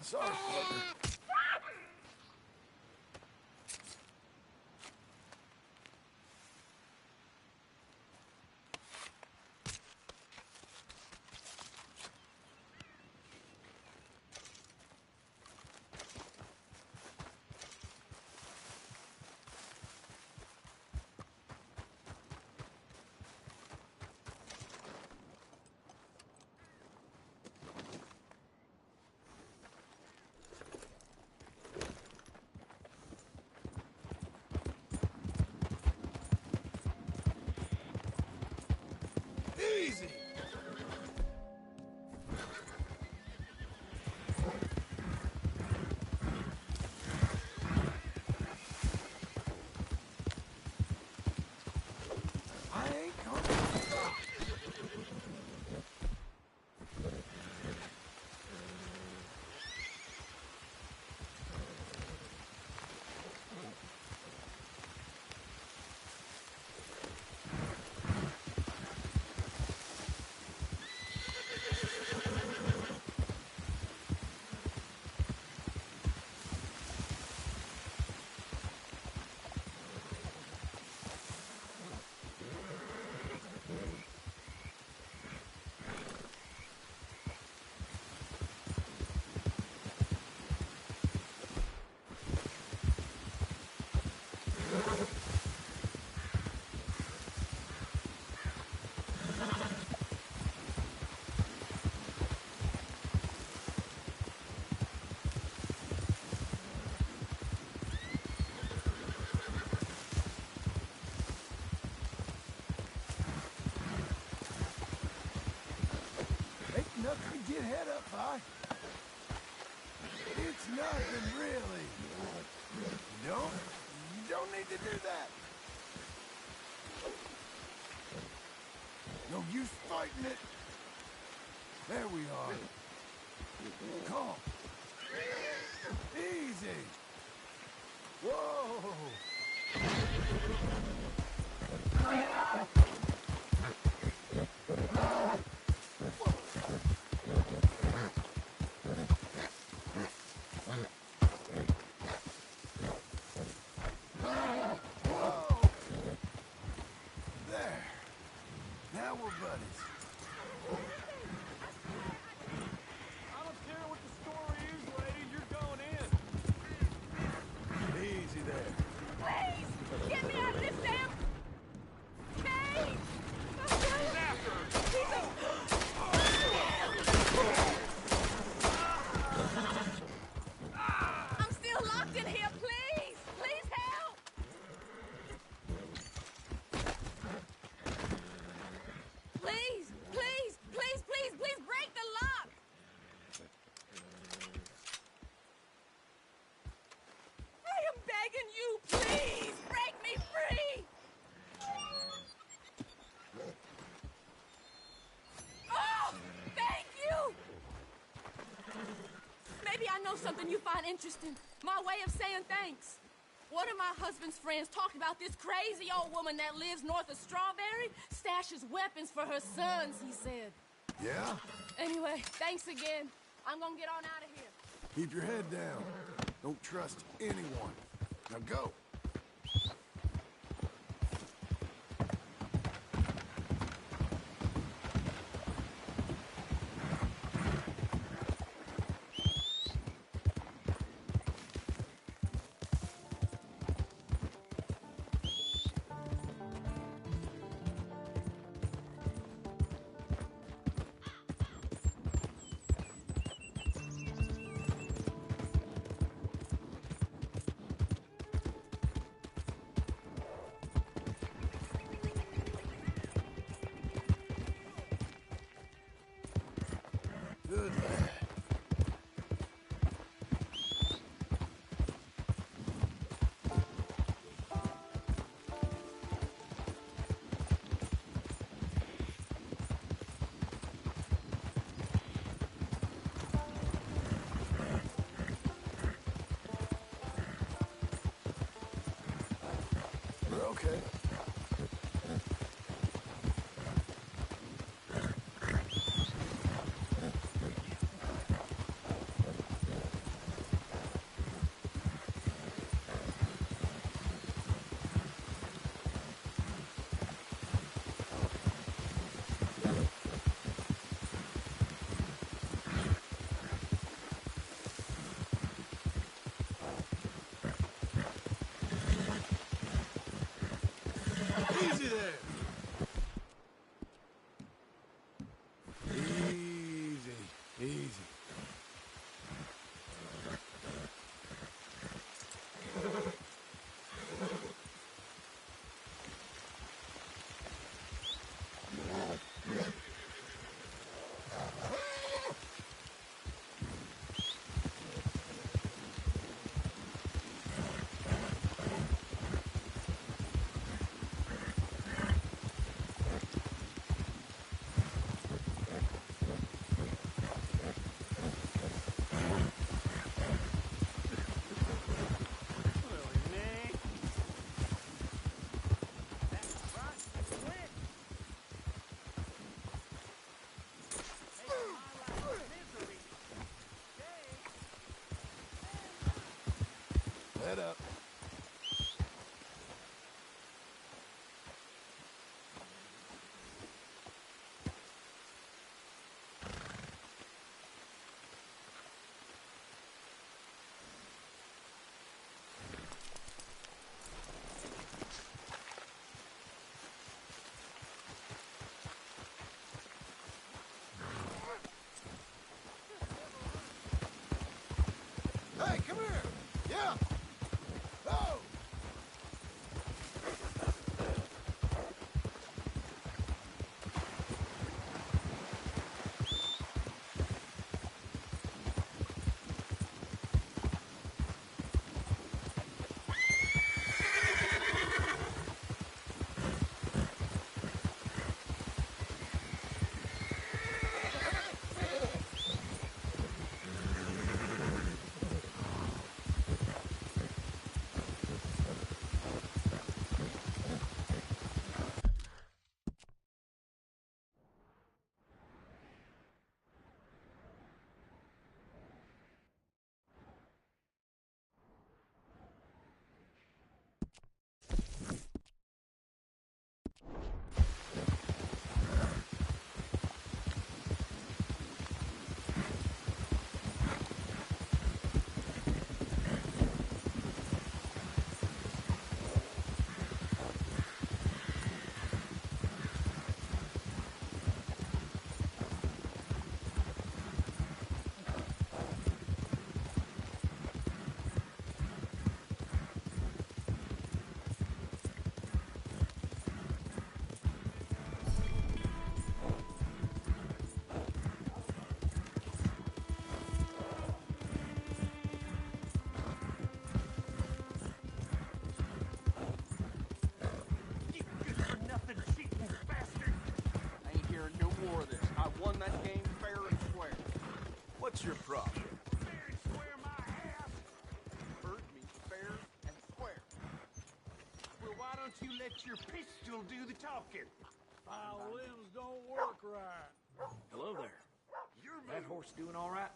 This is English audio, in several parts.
Sorry, partner. Easy! I ain't coming to stop. Nothing to get head up by. It's nothing, really. You don't need to do that. No use fighting it. There we are. Calm. Easy. Whoa. Now we're buddies. I don't care what the story is, lady. You're going in. Easy there. Please! Get me out of this damn cage! He's after her. I'm still locked in here, please! Please help! Please, please, please, please, please break the lock! I am begging you, please! Break me free! Oh! Thank you! Maybe I know something you find interesting. My way of saying thanks. One of my husband's friends talked about this crazy old woman that lives north of Strawberry, stashes weapons for her sons, he said. Yeah? Anyway, thanks again. I'm gonna get on out of here. Keep your head down. Don't trust anyone. Now go. Good lad. We're okay. Easy there. Easy, easy. Head up. Hey, come here. Yeah. Oh. that game fair and square. What's your problem? Fair and square my ass! Heard me, fair and square. Well, why don't you let your pistol do the talking? My limbs don't work right. Hello there. That horse doing all right?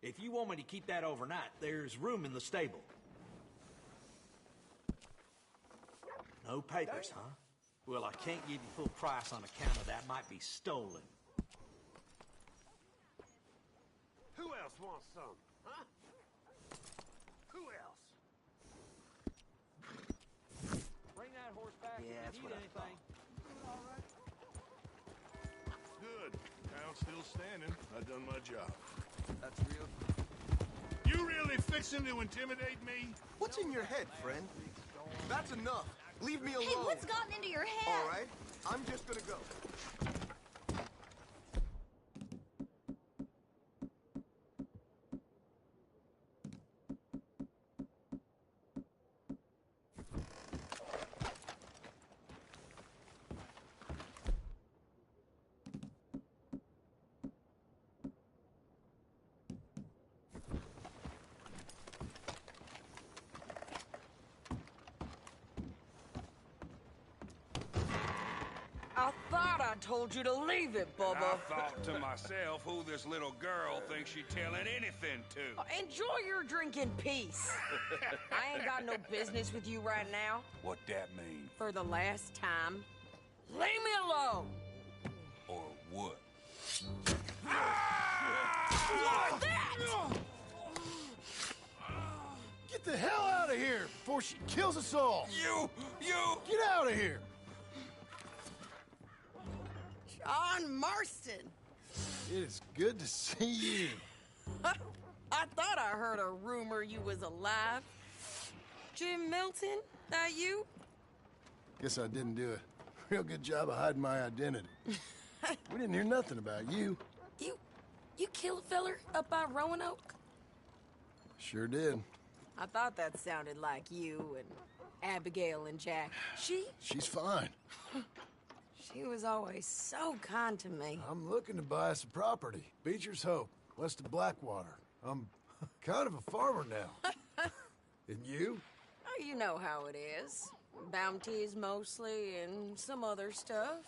If you want me to keep that overnight, there's room in the stable. No papers, huh? Well, I can't give you full price on account of that might be stolen. Who else wants some, huh? Who else? Bring that horse back Yeah, if that's you what need I anything. Good. Town's still standing. I done my job. That's real. You really fixing to intimidate me? What's in your head, friend? That's enough. Leave me alone. Hey, what's gotten into your head? All right, I'm just gonna go. I thought I told you to leave it, And I Bubba. thought to myself who this little girl thinks she telling anything to. Enjoy your drink in peace. I ain't got no business with you right now. What that mean? For the last time, leave me alone. Or what? What's that? Get the hell out of here before she kills us all! You! Get out of here! John Marston. It is good to see you. I thought I heard a rumor you was alive. Jim Milton, that you? Guess I didn't do a real good job of hiding my identity. We didn't hear nothing about you. You killed a feller up by Roanoke? Sure did. I thought that sounded like you and Abigail and Jack. She's fine. She was always so kind to me. I'm looking to buy some property. Beecher's Hope, west of Blackwater. I'm kind of a farmer now. And you? Oh, you know how it is. Bounties mostly, and some other stuff,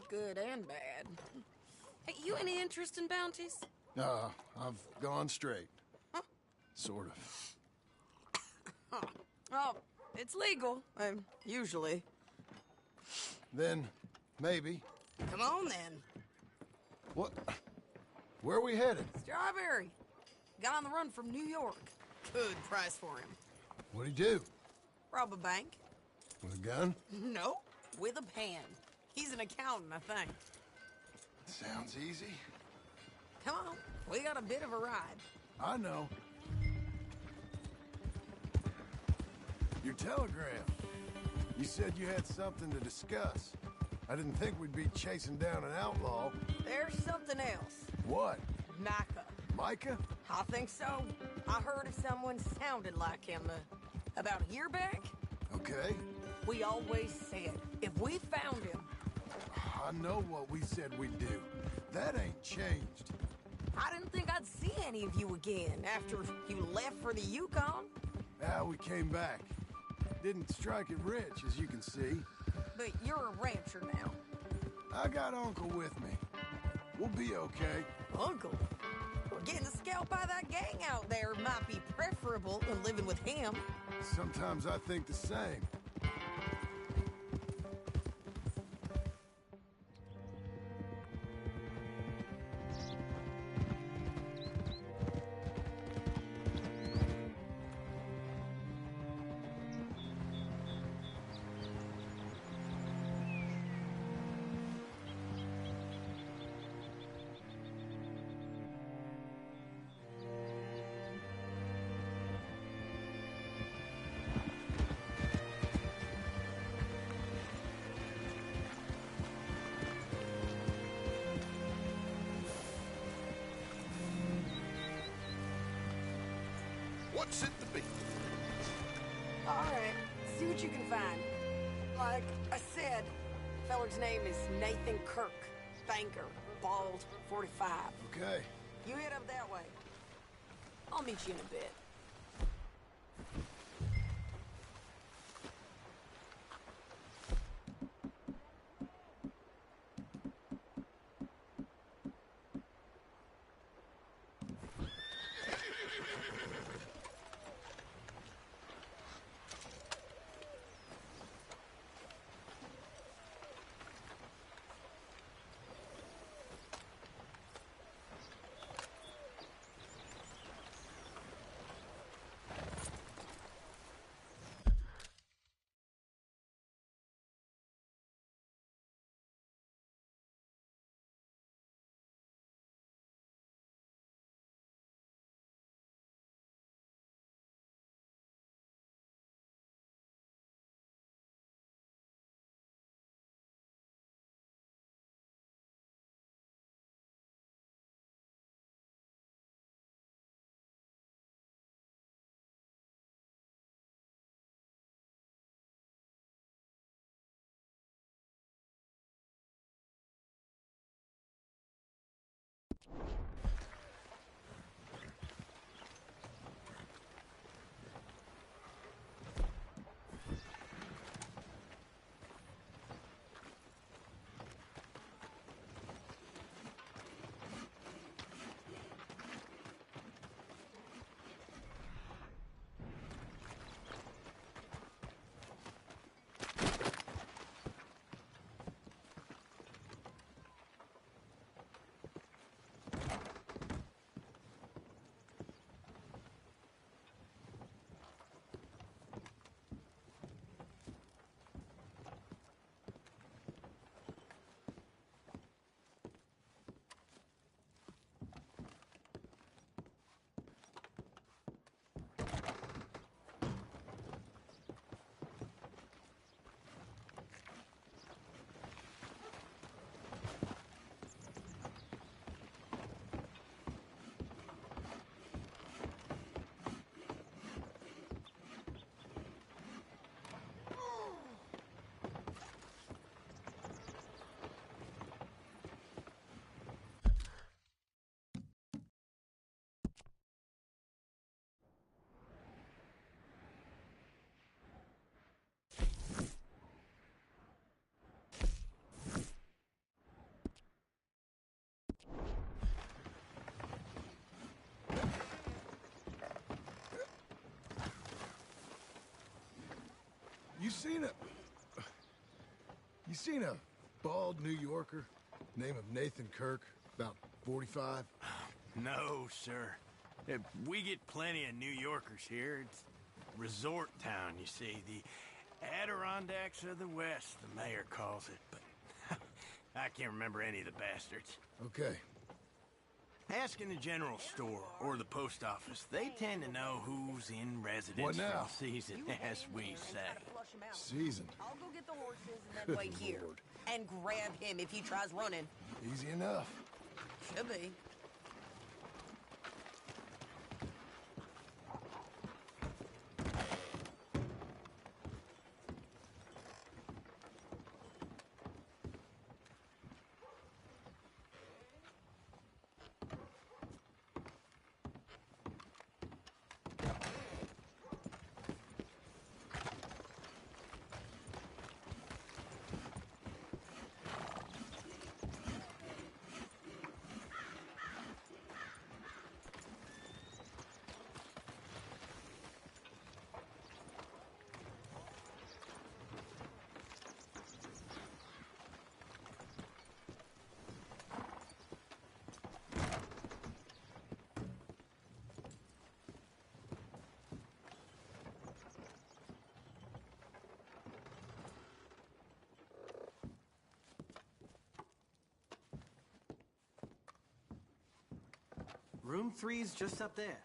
good and bad. Hey, you any interest in bounties? I've gone straight. Huh? Sort of. Oh, it's legal, usually. Then, maybe. Come on, then. What? Where are we headed? Strawberry. Got on the run from New York. Good price for him. What'd he do? Rob a bank? With a gun? No, with a pen. He's an accountant, I think. Sounds easy. Come on, we got a bit of a ride. I know. Your telegram. You said you had something to discuss. I didn't think we'd be chasing down an outlaw. There's something else. What? Micah. Micah? I think so. I heard of someone sounded like him about a year back. Okay. We always said, if we found him... I know what we said we'd do. That ain't changed. I didn't think I'd see any of you again after you left for the Yukon. We came back. Didn't strike it rich, as you can see. But you're a rancher now. I got Uncle with me. We'll be okay. Uncle? Well, getting scalped by that gang out there might be preferable than living with him. Sometimes I think the same. What's it to be? All right, see what you can find. Like I said, feller's name is Nathan Kirk. Banker, bald, 45. Okay. You head up that way. I'll meet you in a bit. You seen a bald New Yorker, name of Nathan Kirk, about 45? No, sir. We get plenty of New Yorkers here. It's resort town, you see. The Adirondacks of the West, the mayor calls it, but I can't remember any of the bastards. Okay. Ask in the general store or the post office. They tend to know who's in residence What now? for the season, as we say. Season. I'll go get the horses and then wait here. Lord. And grab him if he tries running. Easy enough. Should be. Room 3's just up there.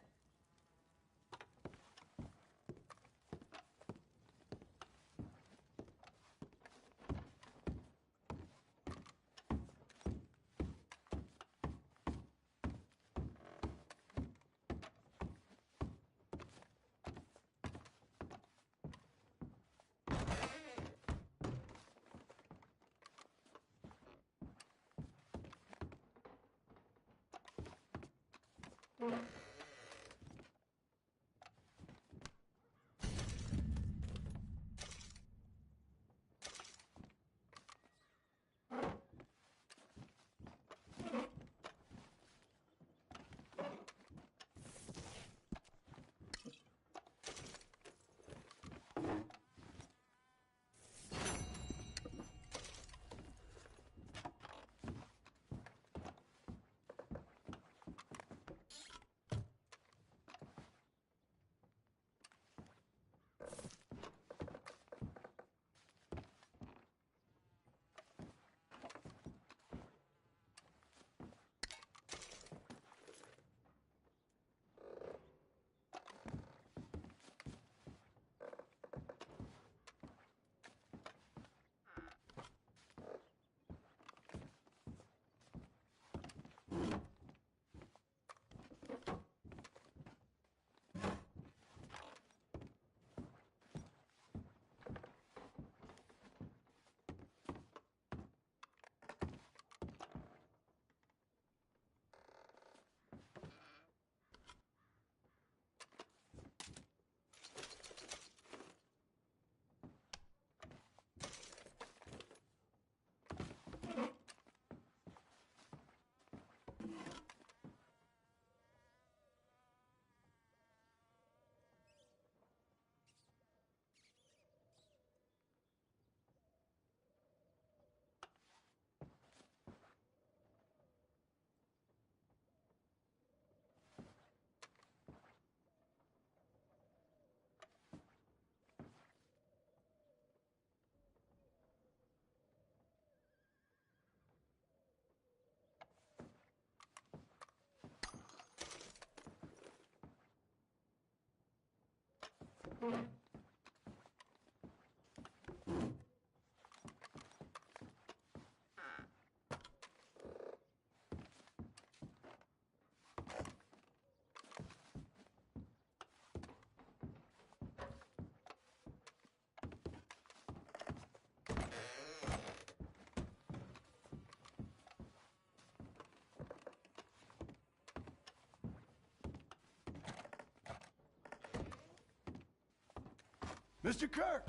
Mr. Kirk!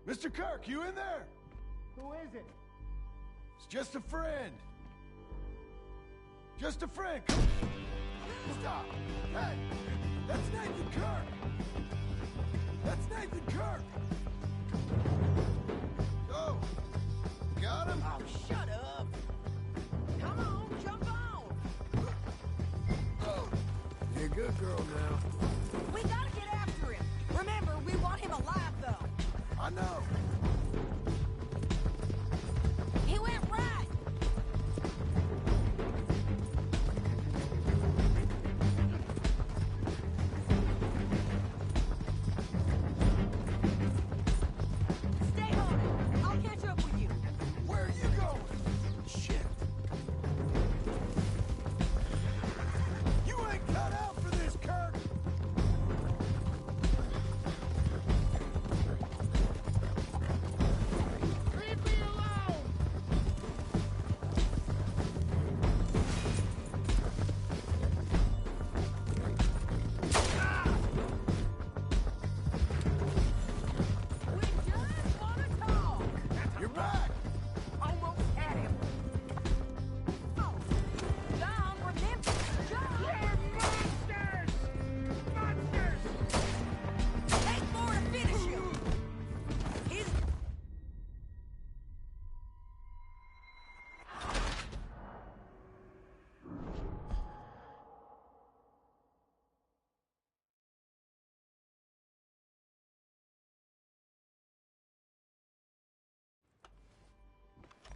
Mr. Kirk, you in there? Who is it? It's just a friend. Just a friend. Stop! Hey! That's Nathan Kirk! That's Nathan Kirk! Got him? Oh, shut up. Come on, jump on. Oh, you're a good girl now. We gotta get after him. Remember, we want him alive, though. I know. He went right. Stay on it. I'll catch up with you. Where are you going? Shit. You ain't cut out for this, Kirk. Leave me alone! We just wanna talk. You're back. Almost had him. Oh, John, remember. John! Monsters! Monsters! Take more to finish him. He's...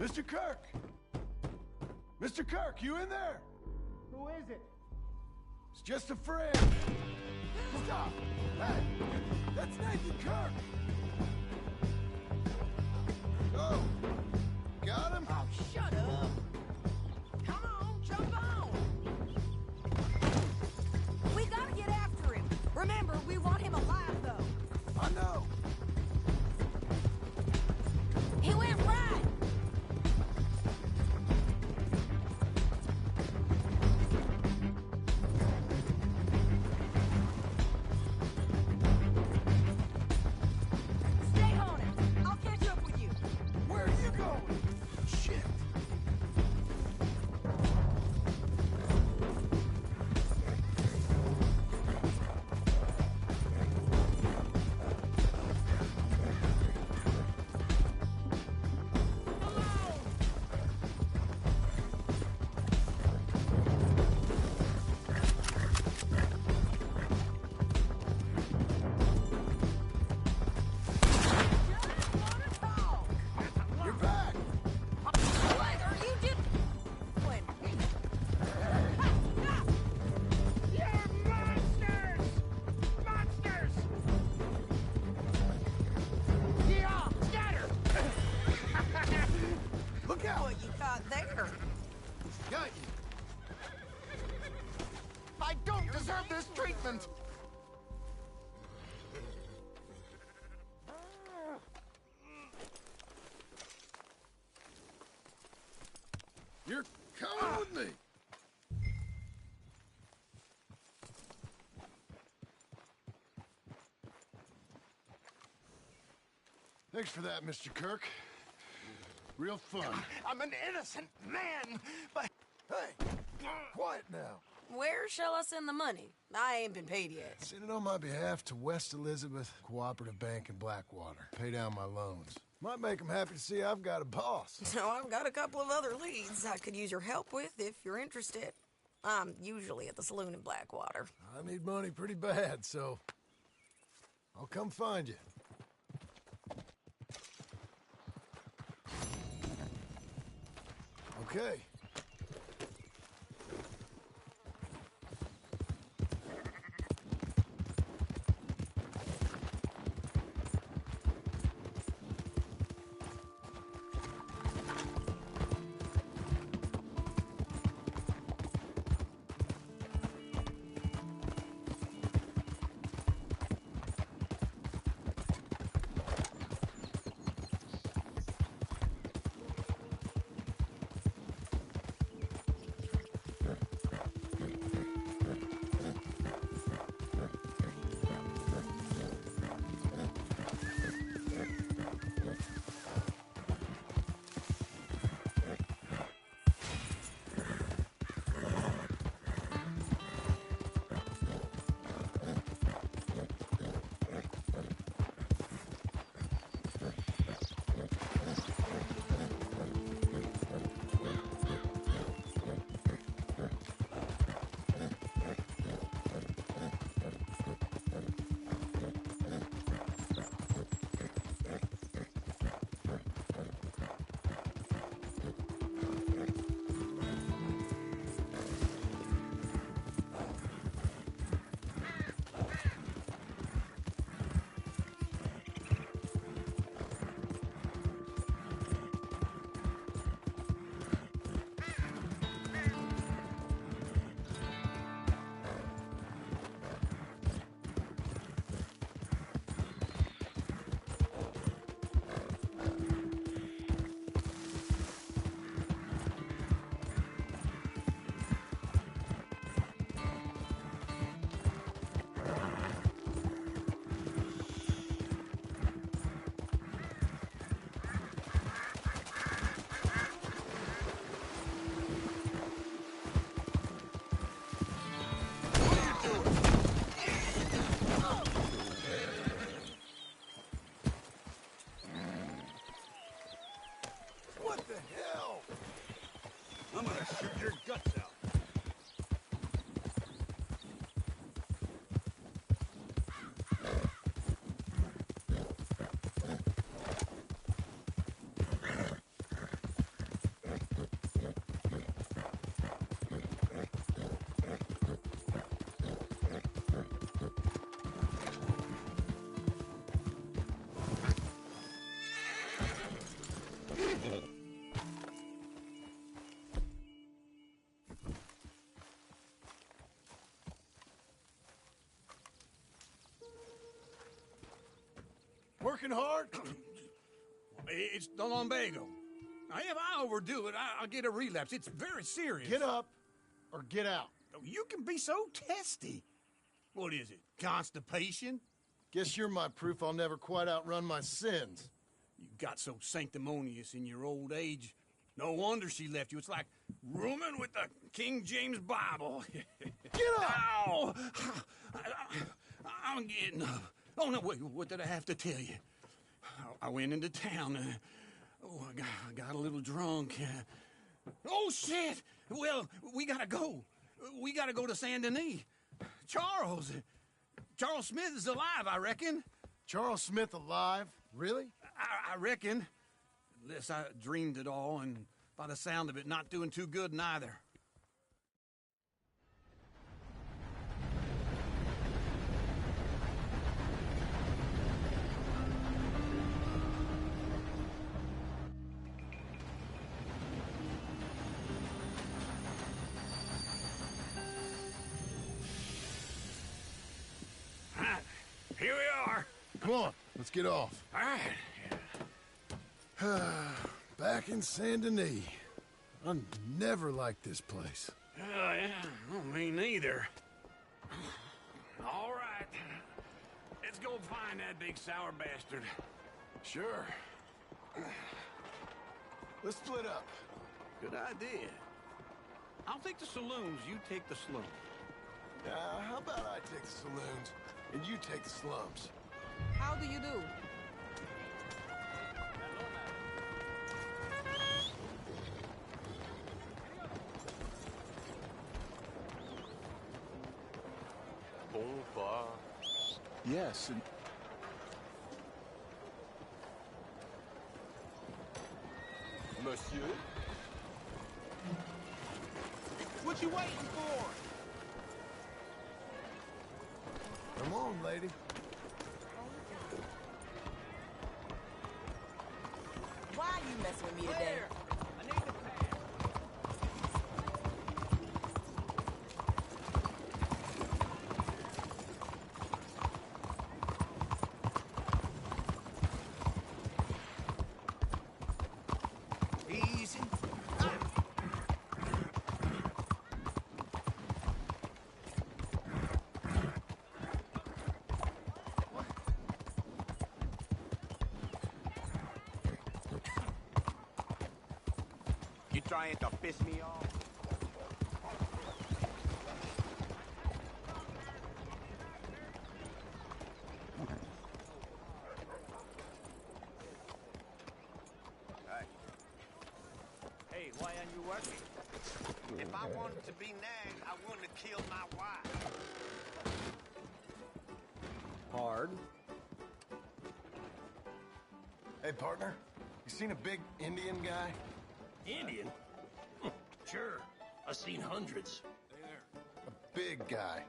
Mr. Kirk. Mr. Kirk, you in there? Who is it? It's just a friend. Stop. Hey, that's Nathan Kirk. Oh, got him? Oh, shut up. Come on, jump on. We gotta get after him. Remember, we want him alive, though. I know. He went right. Stay on it. I'll catch up with you. Where are you going? Shit. Just wanna talk. You're back. What are you doing? You're monsters! Monsters! Yeah, scatter! Look out. What you caught there? Got you. I don't deserve this treatment! You're coming with me. Thanks for that, Mr. Kirk. Real fun. I'm an innocent man, but... Hey, quiet now. Where shall I send the money? I ain't been paid yet. Send it on my behalf to West Elizabeth Cooperative Bank in Blackwater. Pay down my loans. Might make them happy to see I've got a boss. So I've got a couple of other leads I could use your help with if you're interested. I'm usually at the saloon in Blackwater. I need money pretty bad, so I'll come find you. Okay. hell? I'm gonna shoot your guts out. Working hard? It's the lumbago. Now, if I overdo it, I'll get a relapse. It's very serious. Get up or get out. You can be so testy. What is it, constipation? Guess you're my proof I'll never quite outrun my sins. You got so sanctimonious in your old age. No wonder she left you. It's like rooming with the King James Bible. Get up! Ow! I'm getting up. Oh, no, wait, what did I have to tell you? I went into town. I got a little drunk. Oh, shit! Well, we gotta go. We gotta go to Saint Denis. Charles Smith is alive, I reckon. Charles Smith alive? Really? I reckon. Unless I dreamed it all, and by the sound of it, not doing too good neither. Here we are. Come on, let's get off. All right. Back in Saint Denis. I never liked this place. Yeah, me neither. All right. Let's go find that big sour bastard. Sure. Let's split up. Good idea. I'll take the saloons, you take the slums. How about I take the saloons and you take the slums? How do you do? Bonsoir. Yes, and... Monsieur? What you waiting for? Come on, lady. Why are you messing with me today? I need to pass. Easy. You trying to piss me off? Hey, why aren't you working? If I wanted to be nagged, I wouldn't have killed my wife. Hard. Hey, partner. You seen a big Indian guy? Indian? Sure. I've seen hundreds. A big guy.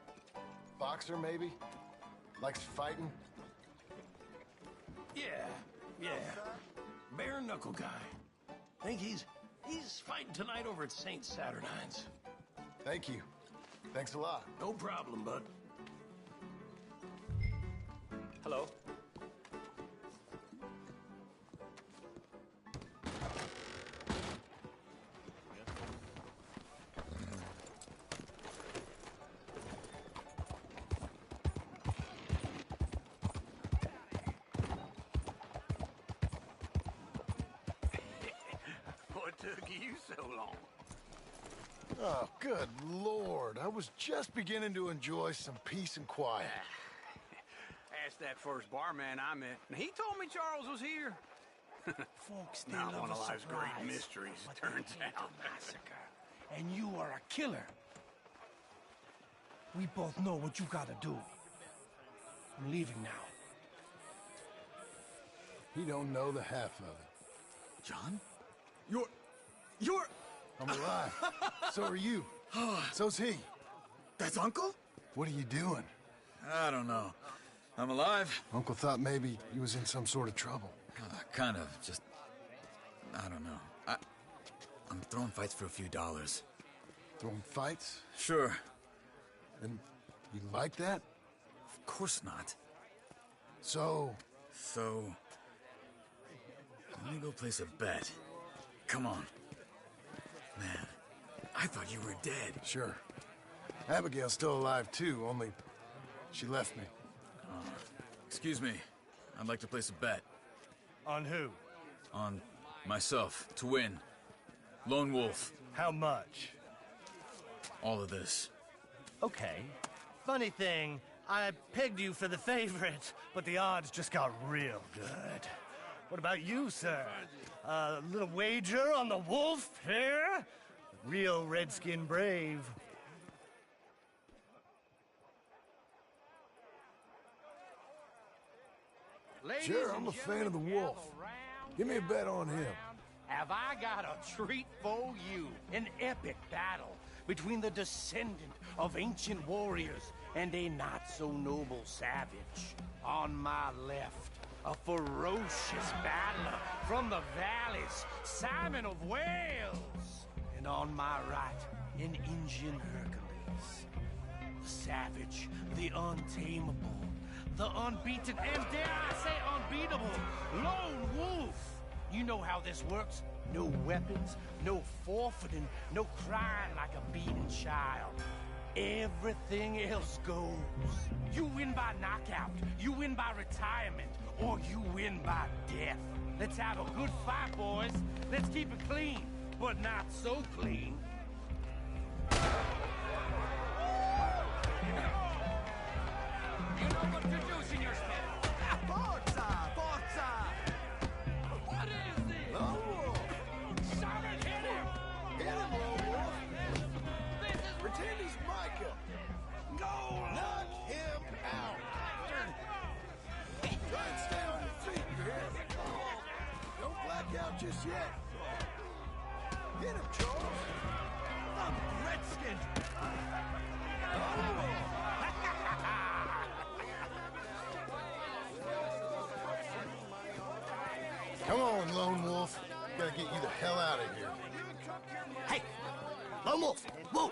Boxer, maybe? Likes fighting? Yeah. Bare knuckle guy. Think he's fighting tonight over at St. Saturnine's. Thank you. Thanks a lot. No problem, bud. Hello. What took you so long? Oh, good Lord. I was just beginning to enjoy some peace and quiet. Asked that first barman I met, and he told me Charles was here. Folks, they Not love one of a life's great surprise, mysteries, but it they turns hate out. a massacre. And you are a killer. We both know what you gotta do. I'm leaving now. He don't know the half of it. John? You're... I'm alive. So are you. So's he. That's Uncle? What are you doing? I don't know. I'm alive. Uncle thought maybe you was in some sort of trouble. Kind of. Just... I don't know. I'm throwing fights for a few dollars. Throwing fights? Sure. And you like that? Of course not. So... Let me go place a bet. Come on. Man, I thought you were dead. Sure. Abigail's still alive, too, only she left me. Excuse me. I'd like to place a bet. On who? On myself, to win. Lone Wolf. How much? All of this. Okay. Funny thing, I pegged you for the favorite, but the odds just got real good. What about you, sir? A little wager on the wolf here? Real redskin brave. Sure, I'm a fan of the wolf. Give me a bet on him. Have I got a treat for you? An epic battle between the descendant of ancient warriors and a not-so-noble savage. On my left, a ferocious battler from the valleys, Simon of Wales. And on my right, an Indian Hercules. The savage, the untamable, the unbeaten, and dare I say unbeatable, Lone Wolf. You know how this works. No weapons, no forfeiting, no crying like a beaten child. Everything else goes. You win by knockout, you win by retirement, or you win by death. Let's have a good fight, boys. Let's keep it clean, but not so clean. You know what to do, Senor Smith. Forza! Forza! What is this? Lone Wolf! Simon, hit him! Hit him, Lone Wolf! This is Pretend he's Micah. go! Knock him out. Try and stay on your feet, you hear? Don't black out just yet. Hit him, Charles. I'm Redskin! Come on, Lone Wolf. Gotta get you the hell out of here. Hey! Lone Wolf! Whoa!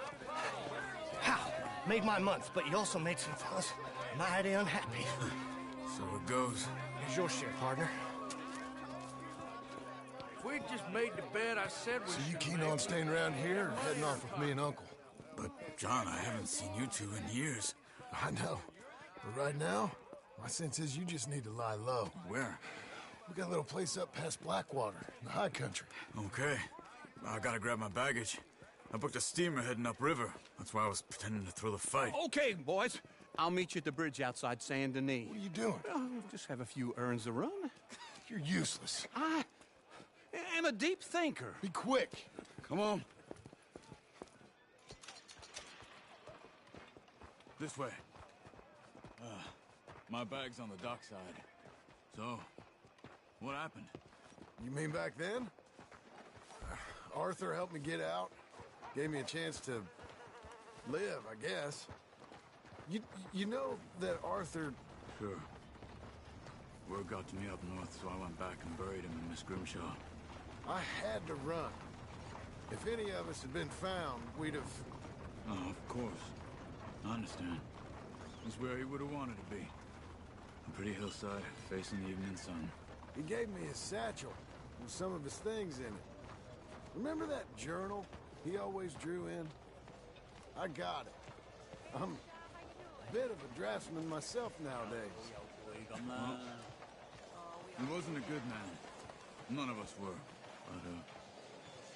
How? Made my month, but you also made some fellas mighty unhappy. So it goes. Here's your share, partner. If we'd just made the bet I said we So you should keen make, on staying around here or heading off with me and Uncle? But, John, I haven't seen you two in years. I know. But right now, my sense is you just need to lie low. Where? We got a little place up past Blackwater, in the high country. Okay. I gotta grab my baggage. I booked a steamer heading upriver. That's why I was pretending to throw the fight. Okay, boys. I'll meet you at the bridge outside Saint Denis. What are you doing? Just have a few errands to run. You're useless. I am a deep thinker. Be quick. Come on. This way. My bag's on the dockside. So, what happened? You mean back then? Arthur helped me get out. Gave me a chance to live, I guess. You know that Arthur... Sure. Word got to me up north, so I went back and buried him in Miss Grimshaw. I had to run. If any of us had been found, we'd have... Oh, of course. I understand. He's where he would have wanted to be. A pretty hillside, facing the evening sun. He gave me his satchel with some of his things in it. Remember that journal he always drew in? I got it. I'm a bit of a draftsman myself nowadays. Well, he wasn't a good man. None of us were. But,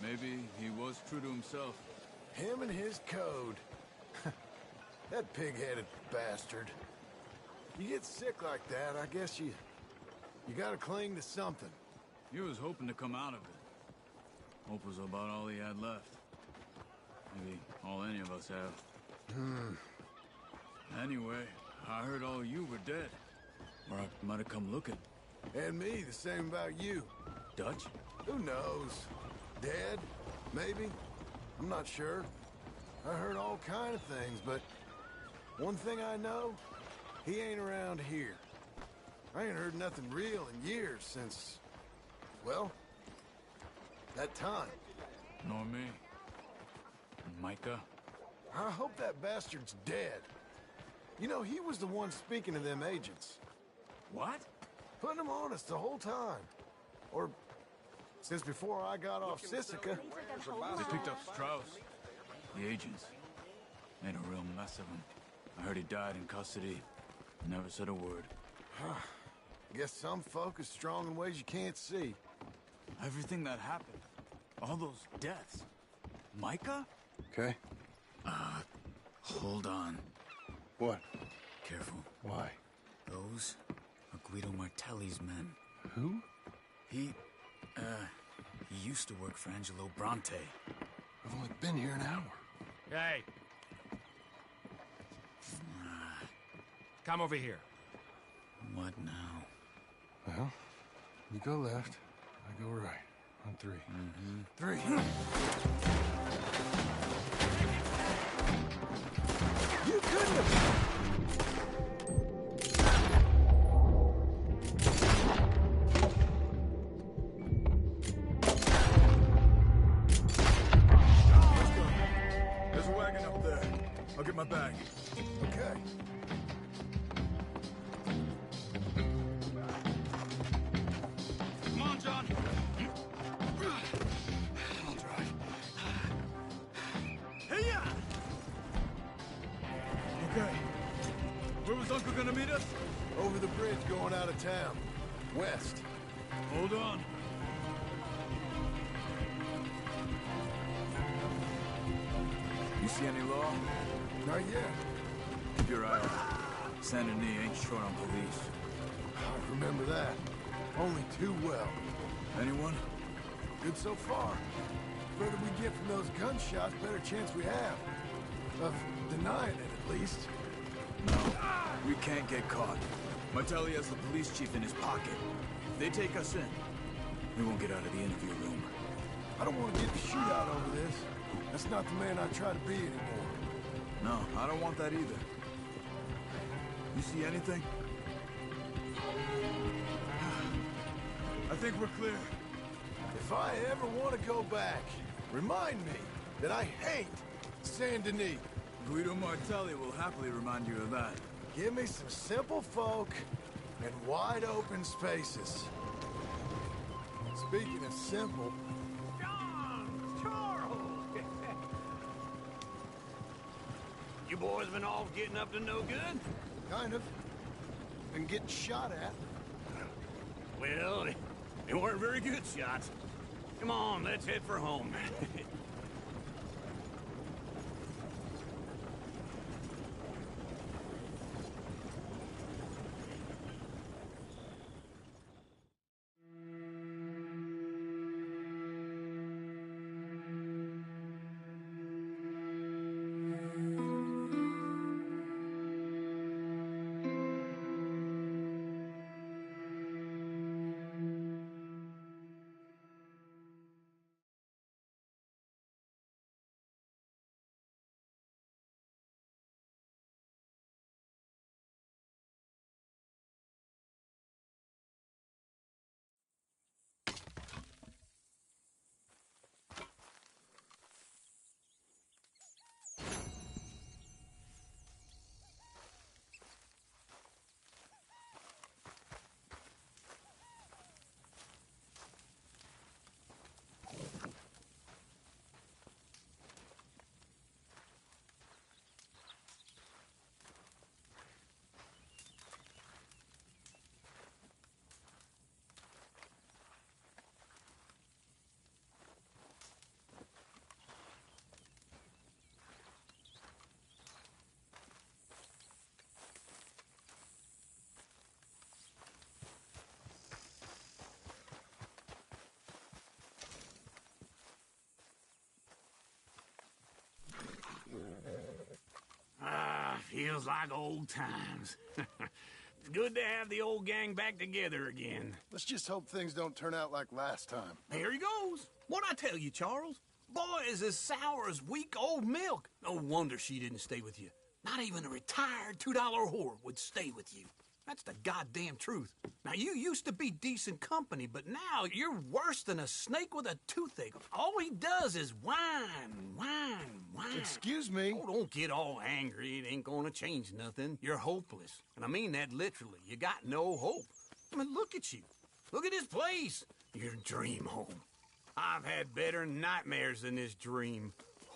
maybe he was true to himself. Him and his code. That pig-headed bastard. You get sick like that, I guess you gotta cling to something. He was hoping to come out of it. Hope was about all he had left. Maybe all any of us have. Anyway, I heard all you were dead. Or I might have come looking. And me, the same about you. Dutch? Who knows? Dead? Maybe? I'm not sure. I heard all kind of things, but one thing I know, he ain't around here. I ain't heard nothing real in years since, well, that time. Nor me. Micah? I hope that bastard's dead. You know, he was the one speaking to them agents. What? Putting them on us the whole time. Or since before I got off Sisika. They picked up Strauss. The agents. Made a real mess of him. I heard he died in custody. Never said a word. Guess some folk is strong in ways you can't see. Everything that happened. All those deaths. Micah? Okay. Hold on. What? Careful. Why? Those are Guido Martelli's men. Who? He used to work for Angelo Bronte. I've only been here an hour. Hey. Come over here. What now? Well, you go left, I go right. On three. Three. You couldn't have... There's a wagon up there. I'll get my bag. Okay. Come on, John. I'll drive. Hey-ya! Okay. Where was Uncle gonna meet us? Over the bridge going out of town. West. Hold on. You see any law? Not yet. Keep your eye out. Saint Denis ain't short on police. I remember that. Only too well. Anyone? Good so far. The further we get from those gunshots, better chance we have. Of denying it, at least. No. We can't get caught. Martelli has the police chief in his pocket. If they take us in, we won't get out of the interview room. I don't want to get the shootout over this. That's not the man I try to be anymore. No, I don't want that either. You see anything? I think we're clear. If I ever want to go back, remind me that I hate Saint Denis. Guido Martelli will happily remind you of that. Give me some simple folk and wide open spaces. Speaking of simple... John! Charles! You boys been all getting up to no good? Kind of. Been getting shot at. Well, they weren't very good shots. Come on, let's head for home. Feels like old times. It's good to have the old gang back together again. Let's just hope things don't turn out like last time. Here he goes. What'd I tell you, Charles? Boy is as sour as week-old milk. No wonder she didn't stay with you. Not even a retired $2 whore would stay with you. That's the goddamn truth. Now, you used to be decent company, but now you're worse than a snake with a toothache. All he does is whine. Excuse me? Oh, don't get all angry. It ain't gonna change nothing. You're hopeless. And I mean that literally. You got no hope. I mean, look at you. Look at this place. Your dream home. I've had better nightmares than this dream.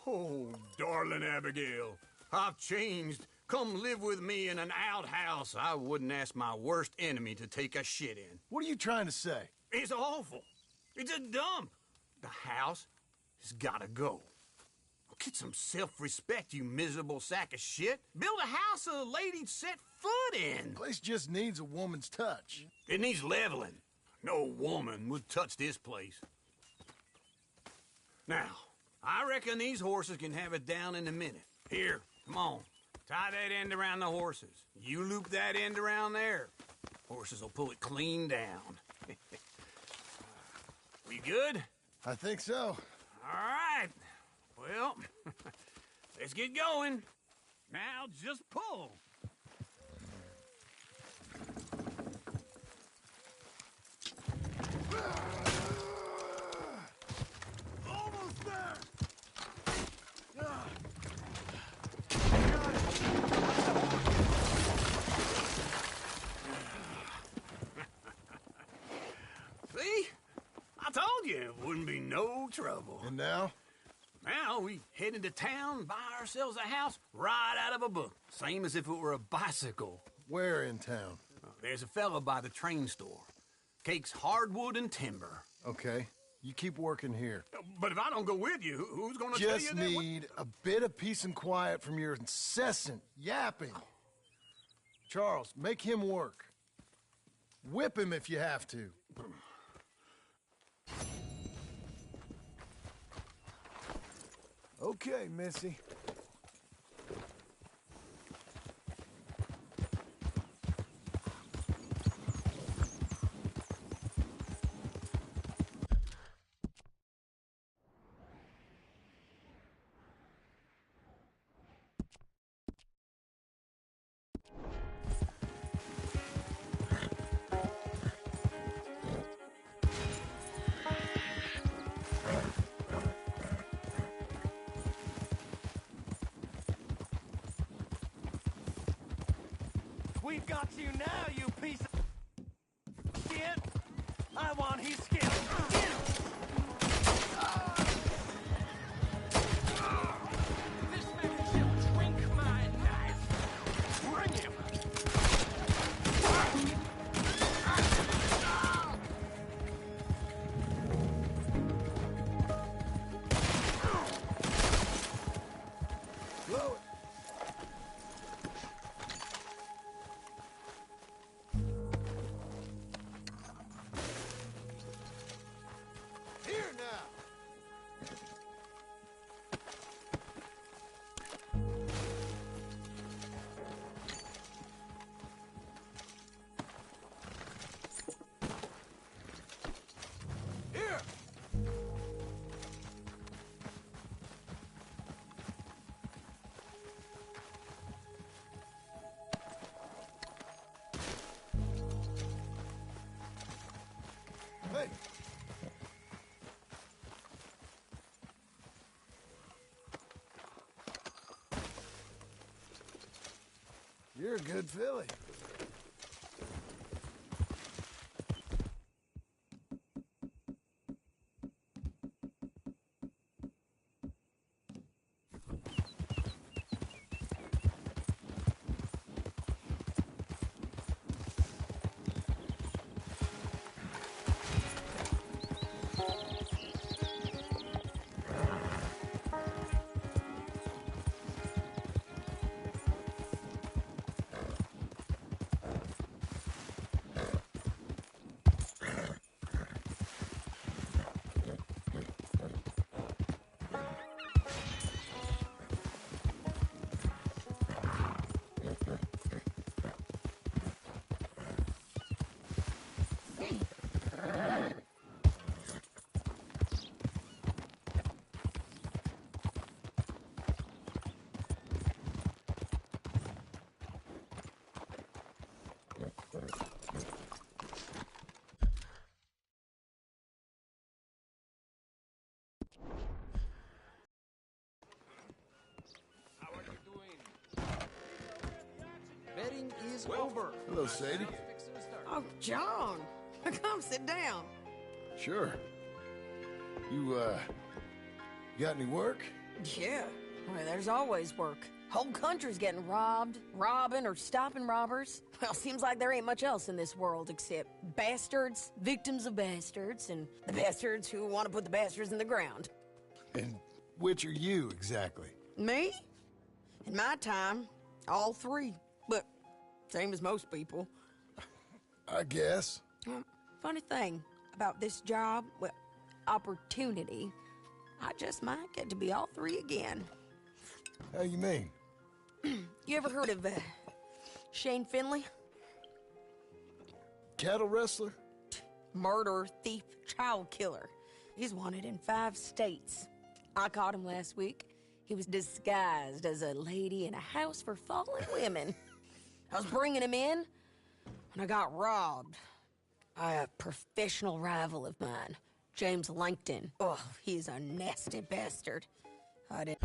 Oh, darling Abigail, I've changed. Come live with me in an outhouse I wouldn't ask my worst enemy to take a shit in. What are you trying to say? It's awful. It's a dump. The house has gotta go. Get some self-respect, you miserable sack of shit. Build a house a lady'd set foot in. The place just needs a woman's touch. It needs leveling. No woman would touch this place. Now, I reckon these horses can have it down in a minute. Here, come on. Tie that end around the horses. You loop that end around there. Horses will pull it clean down. We good? I think so. All right. Well, let's get going. Now just pull. Almost there! See? I told you it wouldn't be no trouble. And now? Now we head into town, buy ourselves a house right out of a book. Same as if it were a bicycle. Where in town? There's a fella by the train store. Cakes hardwood and timber. Okay. You keep working here. But if I don't go with you, who's gonna tell you Just that? need a bit of peace and quiet from your incessant yapping. Charles, make him work. Whip him if you have to. Okay, Missy. We've got you now, you piece of shit! I want his skin! Get him! This man shall drink my knife! Bring him! Blow it. Here now. Here. Hey. You're a good filly. Betting is over. Hello, Sadie. Oh, John. Come sit down. Sure. You got any work? Yeah. Well, there's always work. Whole country's getting robbed, robbing, or stopping robbers. Well, seems like there ain't much else in this world except bastards, victims of bastards, and the bastards who want to put the bastards in the ground. And which are you, exactly? Me? In my time, all three. But same as most people. I guess. Funny thing about this job, well, opportunity, I just might get to be all three again. How you mean? You ever heard of Shane Finley? Cattle wrestler? Murderer, thief, child killer. He's wanted in 5 states. I caught him last week. He was disguised as a lady in a house for fallen women. I was bringing him in when I got robbed by a professional rival of mine, James Langton. Oh, he's a nasty bastard. I didn't...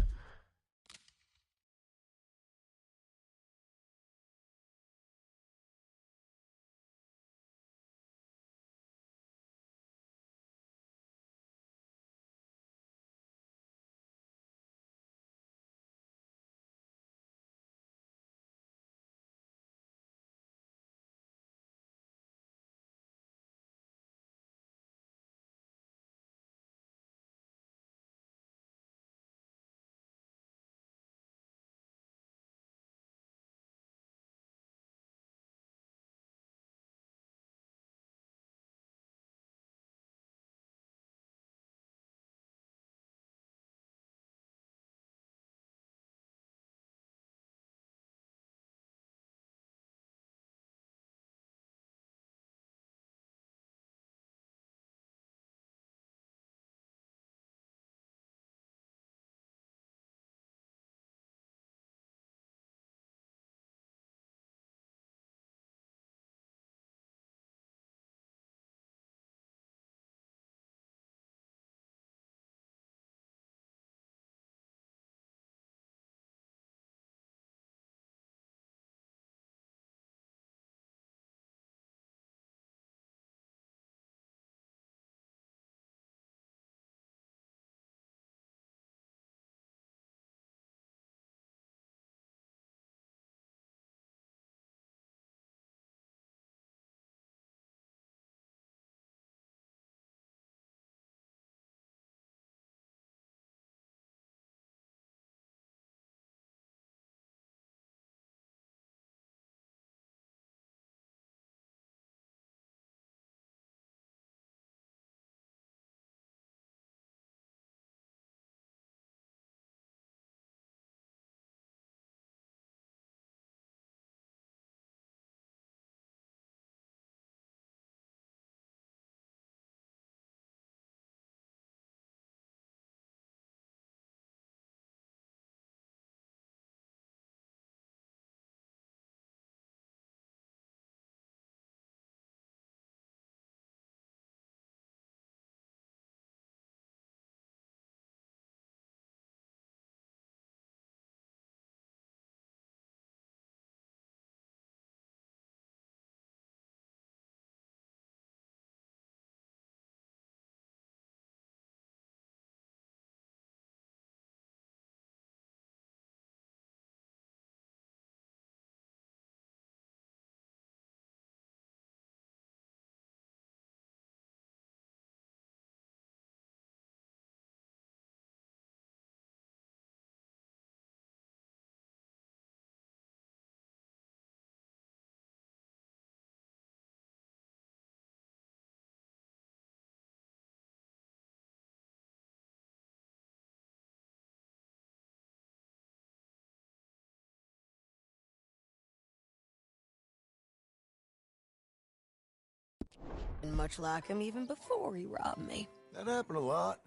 And much like him even before he robbed me. That happened a lot.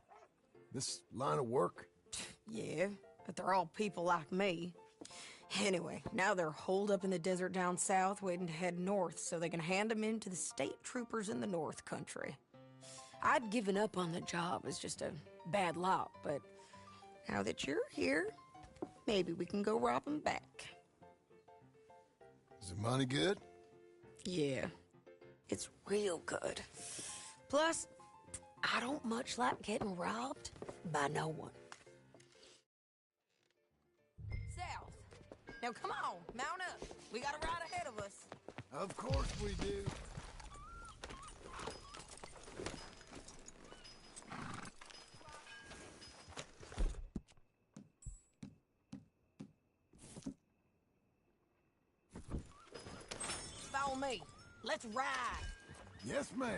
This line of work. Yeah, but they're all people like me. Anyway, now they're holed up in the desert down south, waiting to head north so they can hand them in to the state troopers in the north country. I'd given up on the job as just a bad lot, but now that you're here, maybe we can go rob them back. Is the money good? Yeah, it's real good. Plus, I don't much like getting robbed by no one. South. Now come on, mount up. We got a ride ahead of us. Of course we do. Follow me. Let's ride. Yes, ma'am.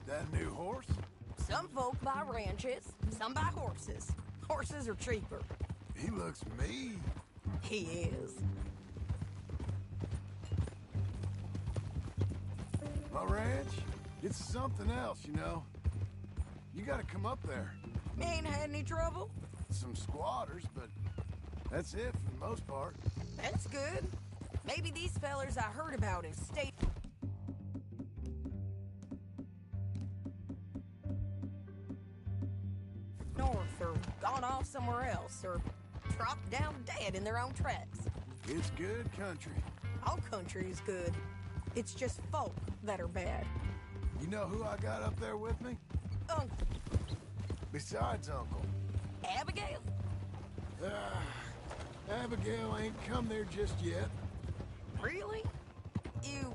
That a new horse? Some folk buy ranches, some buy horses. Horses are cheaper. He looks mean. He is. My ranch, it's something else, you know. You gotta come up there. Ain't had any trouble? Some squatters, but that's it for the most part. That's good. Maybe these fellers I heard about have stayed north or gone off somewhere else or dropped down dead in their own tracks. It's good country. All country is good. It's just folk that are bad. You know who I got up there with me? Uncle. Besides Uncle. Abigail? Abigail ain't come there just yet. Really? You,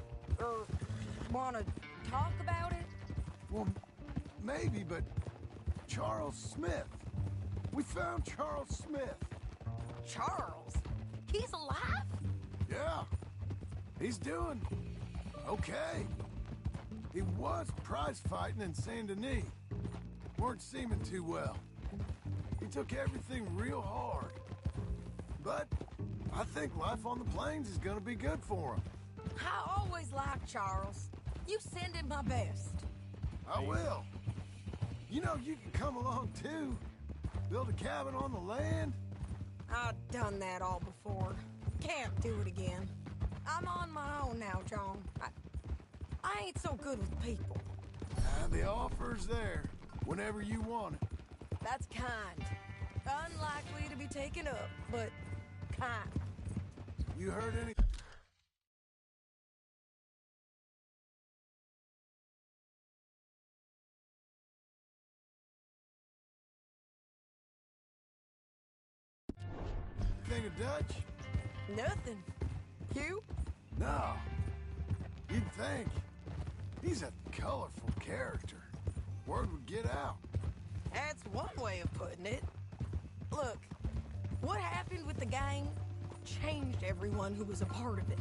wanna talk about it? Well, maybe, but Charles Smith. We found Charles Smith. Charles? He's alive? Yeah. He's doing okay. He was prize fighting in Saint Denis. Weren't seeming too well. He took everything real hard. But I think life on the plains is gonna be good for him. I always liked Charles. You send him my best. I will. You know, you can come along too. Build a cabin on the land. I've done that all before. Can't do it again. I'm on my own now, John. I ain't so good with people. The offer's there whenever you want it. That's kind. Unlikely to be taken up, but kind. You heard any... Thing of Dutch? Nothing. You? No. You'd think. He's a colorful character. Word would get out. That's one way of putting it. Look, what happened with the gang changed everyone who was a part of it.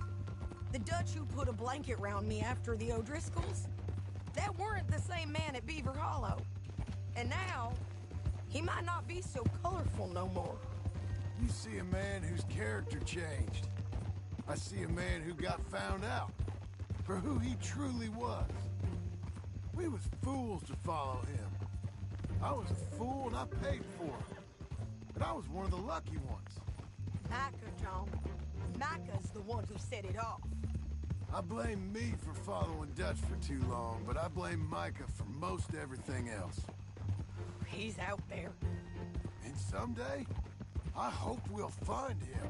The Dutch who put a blanket round me after the O'Driscolls, that weren't the same man at Beaver Hollow. And now, he might not be so colorful no more. You see a man whose character changed. I see a man who got found out for who he truly was. We was fools to follow him. I was a fool and I paid for it. But I was one of the lucky ones. Micah, John. Micah's the one who set it off. I blame me for following Dutch for too long, but I blame Micah for most everything else. He's out there. And someday, I hope we'll find him.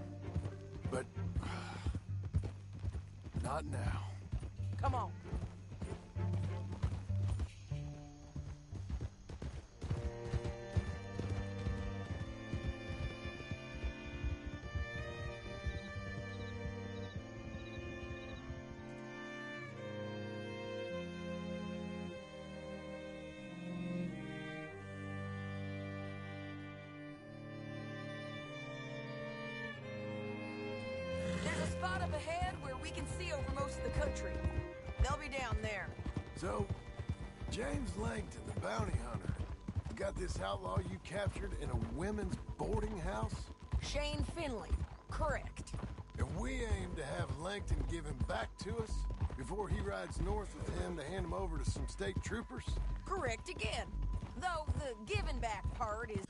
But... not now. Come on. Spot up ahead where we can see over most of the country. They'll be down there. So, James Langton, the bounty hunter, got this outlaw you captured in a women's boarding house? Shane Finley. Correct. And we aim to have Langton give him back to us before he rides north with him to hand him over to some state troopers? Correct again. Though the giving back part is...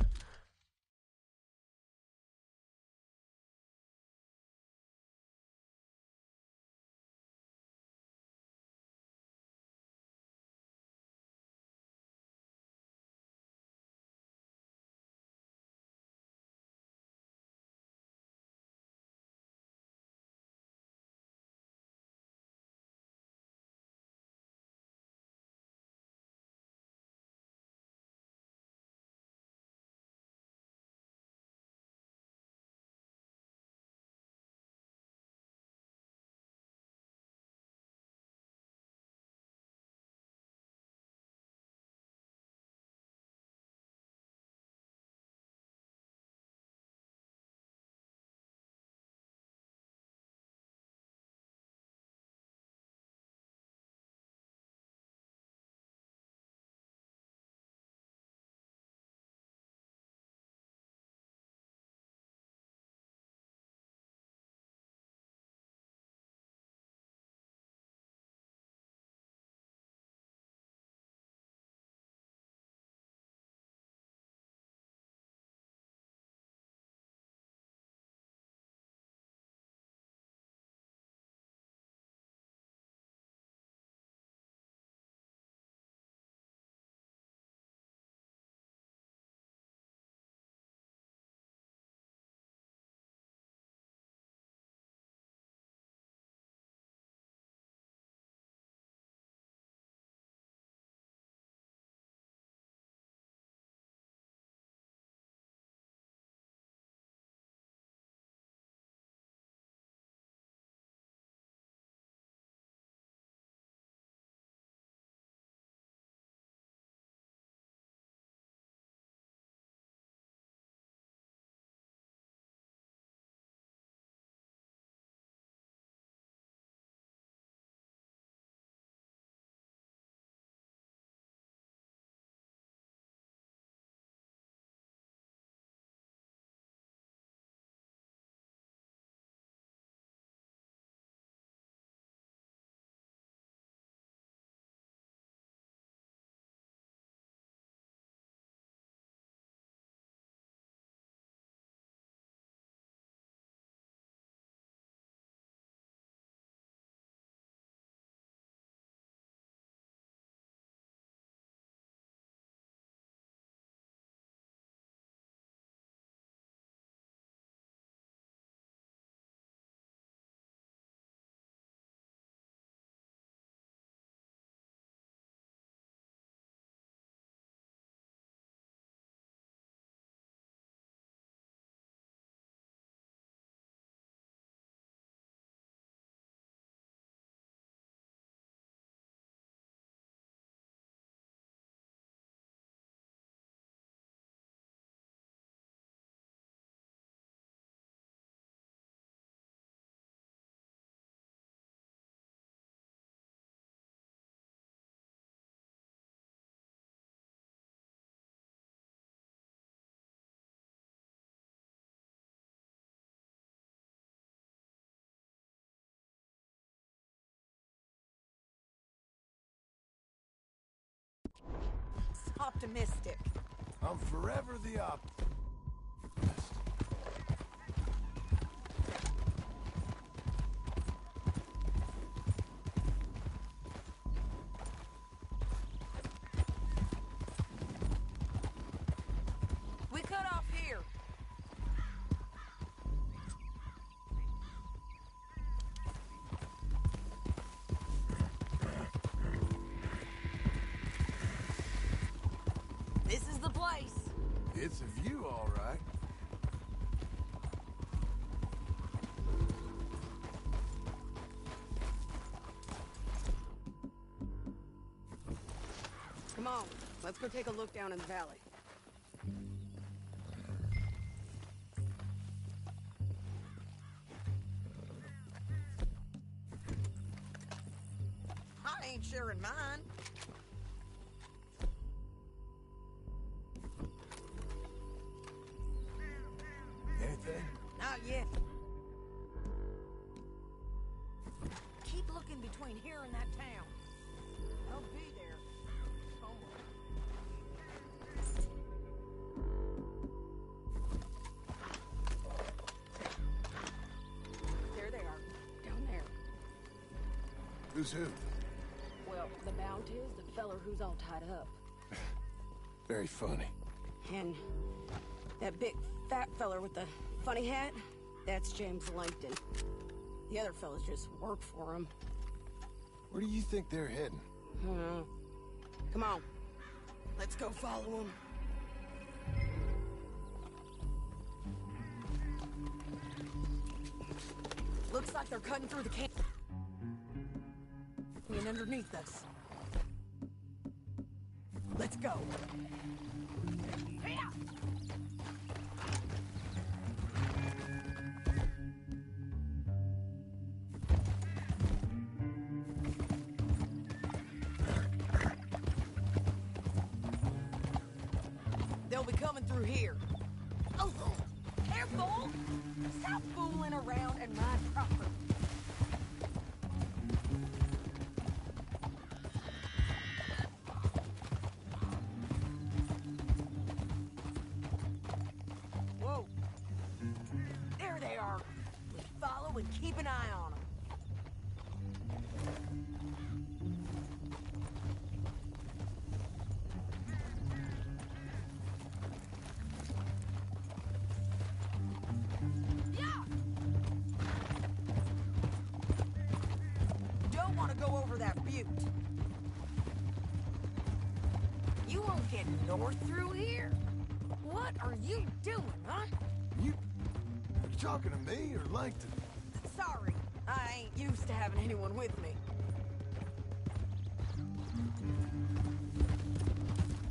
optimistic. I'm forever the optimist. We cut off here. This is the place. It's a view, all right. Come on, let's go take a look down in the valley. I ain't sharing mine. Anything? between here and that town. I'll be there. Somewhere. There they are. Down there. Who's who? Well, the Mount is the feller who's all tied up. Very funny. And that big fat feller with the funny hat, that's James Langton. The other fellas just work for him. Where do you think they're heading? Come on. Let's go follow them. Looks like they're cutting through the canyon underneath us. Let's go. Hey-ya! They'll be coming through here. Oh, careful! Stop fooling around and ride proper. Whoa. There they are. We follow and keep an eye on them. Don't want to go over that butte. You won't get north through here? What are you doing, huh? You talking to me or Langton? Sorry, I ain't used to having anyone with me.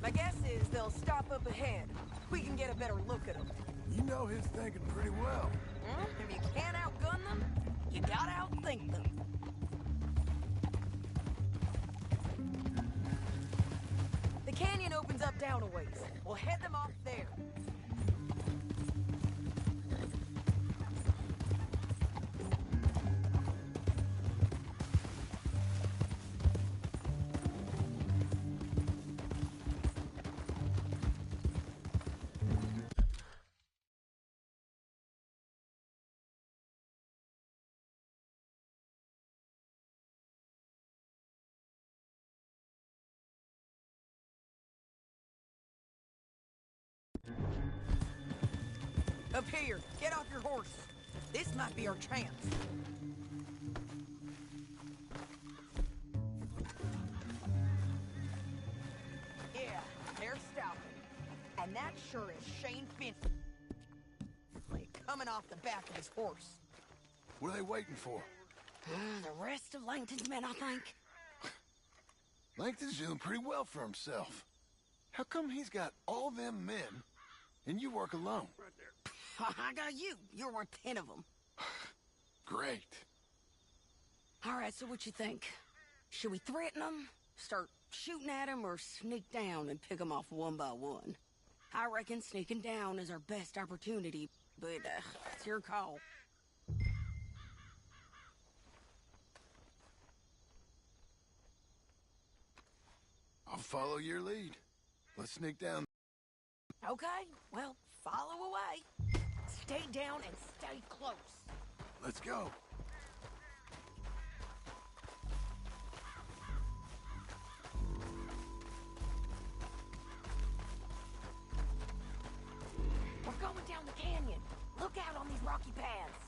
My guess is they'll stop up ahead. We can get a better look at them. You know his thinking pretty well. If you can't outgun them, you gotta outthink them. The canyon opens up down a ways. We'll head them off there. Up here, get off your horse. This might be our chance. Yeah, they're stopping. And that sure is Shane Finn coming off the back of his horse. What are they waiting for? The rest of Langton's men, I think. Langton's doing pretty well for himself. How come he's got all them men and you work alone? I got you. You're worth 10 of them. Great. All right, so what you think? Should we threaten them, start shooting at them, or sneak down and pick them off one by one? I reckon sneaking down is our best opportunity, but it's your call. I'll follow your lead. Let's sneak down. Okay, well, follow away. Stay down and stay close. Let's go. We're going down the canyon. Look out on these rocky paths.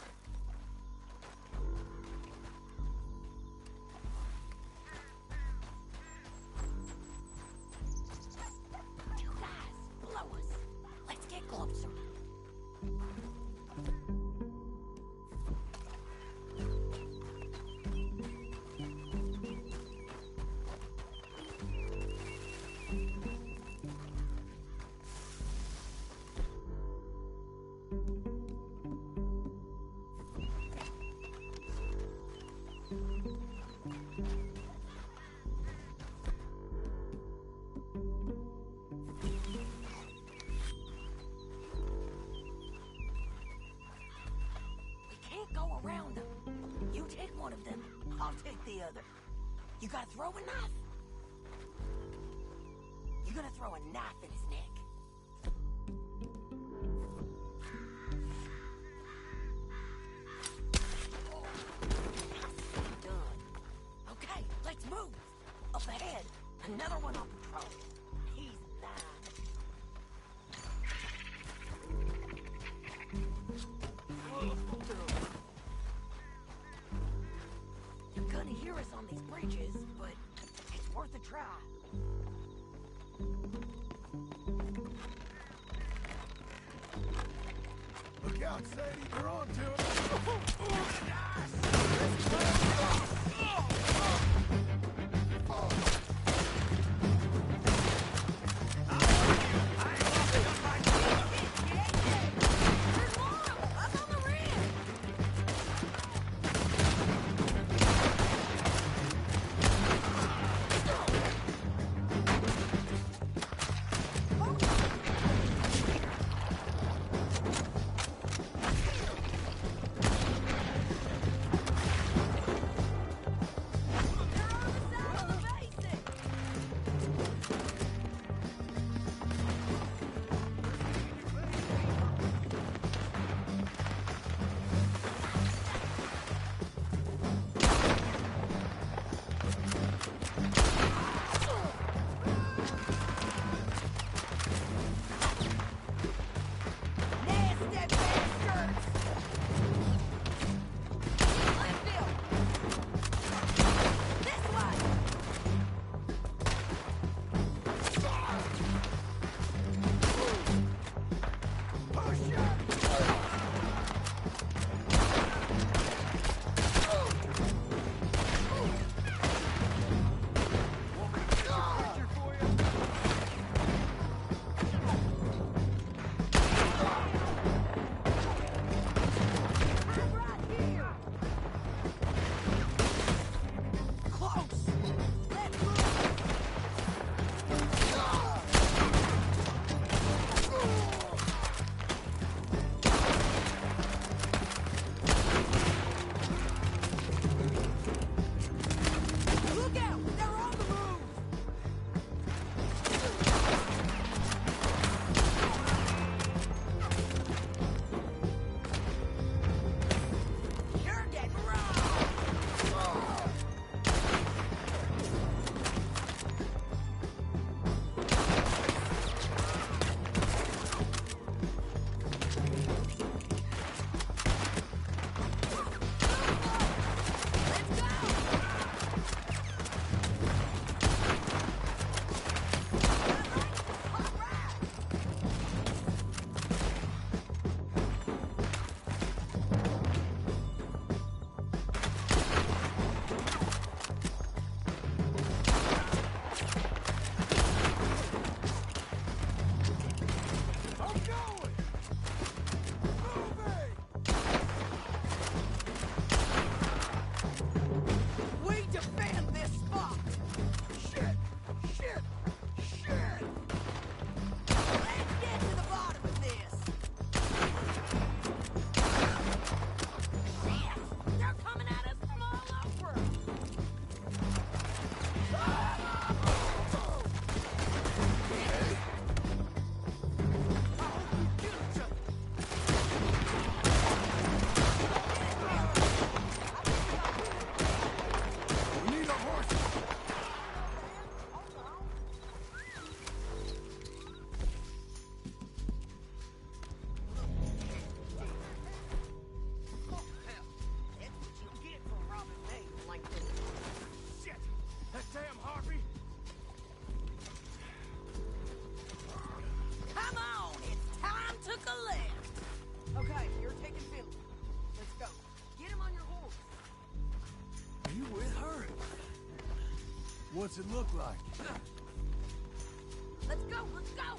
You guys, blow us. Let's get closer. Go around them. You take one of them, I'll take the other. You gotta throw a knife. You're gonna throw a knife in his neck. Done. Okay, let's move. Up ahead, another one on patrol. He's mine. You're gonna hear us on these bridges, but it's worth a try. Look out, Sadie, you're on to it. What's it look like? Let's go, let's go!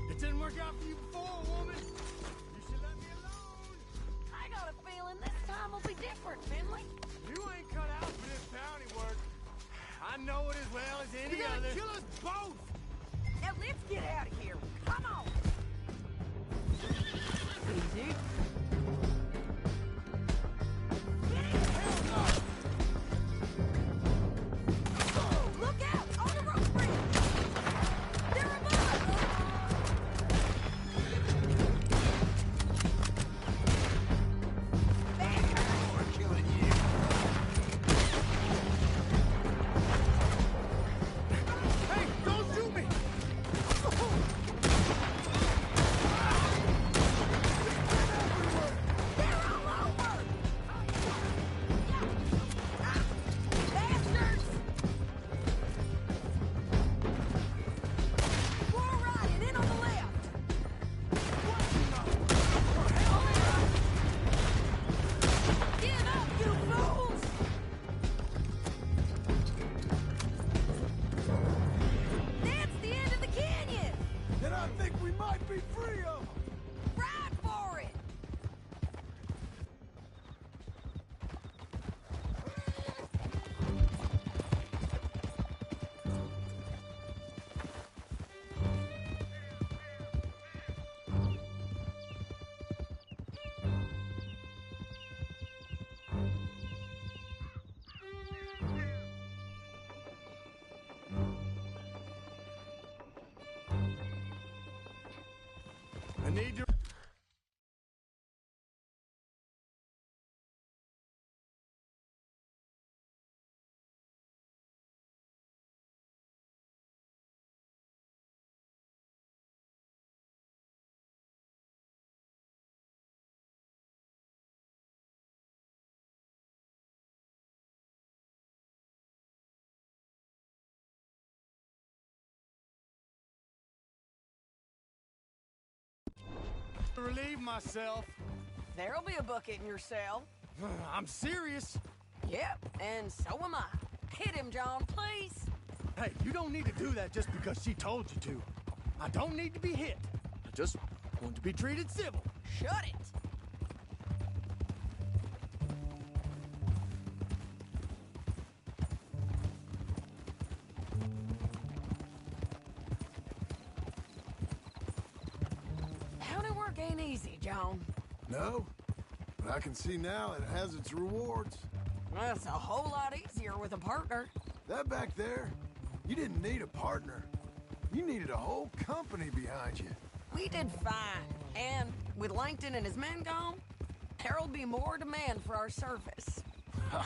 It didn't work out for you before, woman. You should let me alone. I got a feeling this time will be different, Finley. You ain't cut out for this bounty work. I know it as well as any other. You're gonna kill us both! Now let's get out of here. Come on! Relieve myself. There'll be a bucket in your cell. I'm serious. Yep, and so am I. Hit him, John, please. Hey, you don't need to do that just because she told you to. I don't need to be hit. I just want to be treated civil. Shut it. County work ain't easy, John. No, but I can see now it has its rewards. That's a whole lot easier with a partner. That back there, you didn't need a partner. You needed a whole company behind you. We did fine. And with Langton and his men gone, there'll be more demand for our service.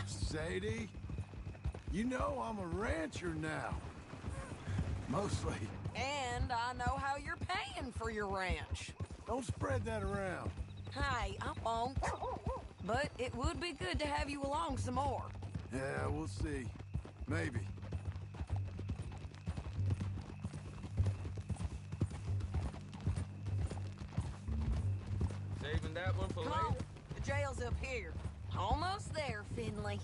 Sadie, you know I'm a rancher now. Mostly. And I know how you're paying for your ranch. Don't spread that around. Hey, I won't. But it would be good to have you along some more. Yeah, we'll see. Maybe. Saving that one for Come later? on, the jail's up here. Almost there, Finley.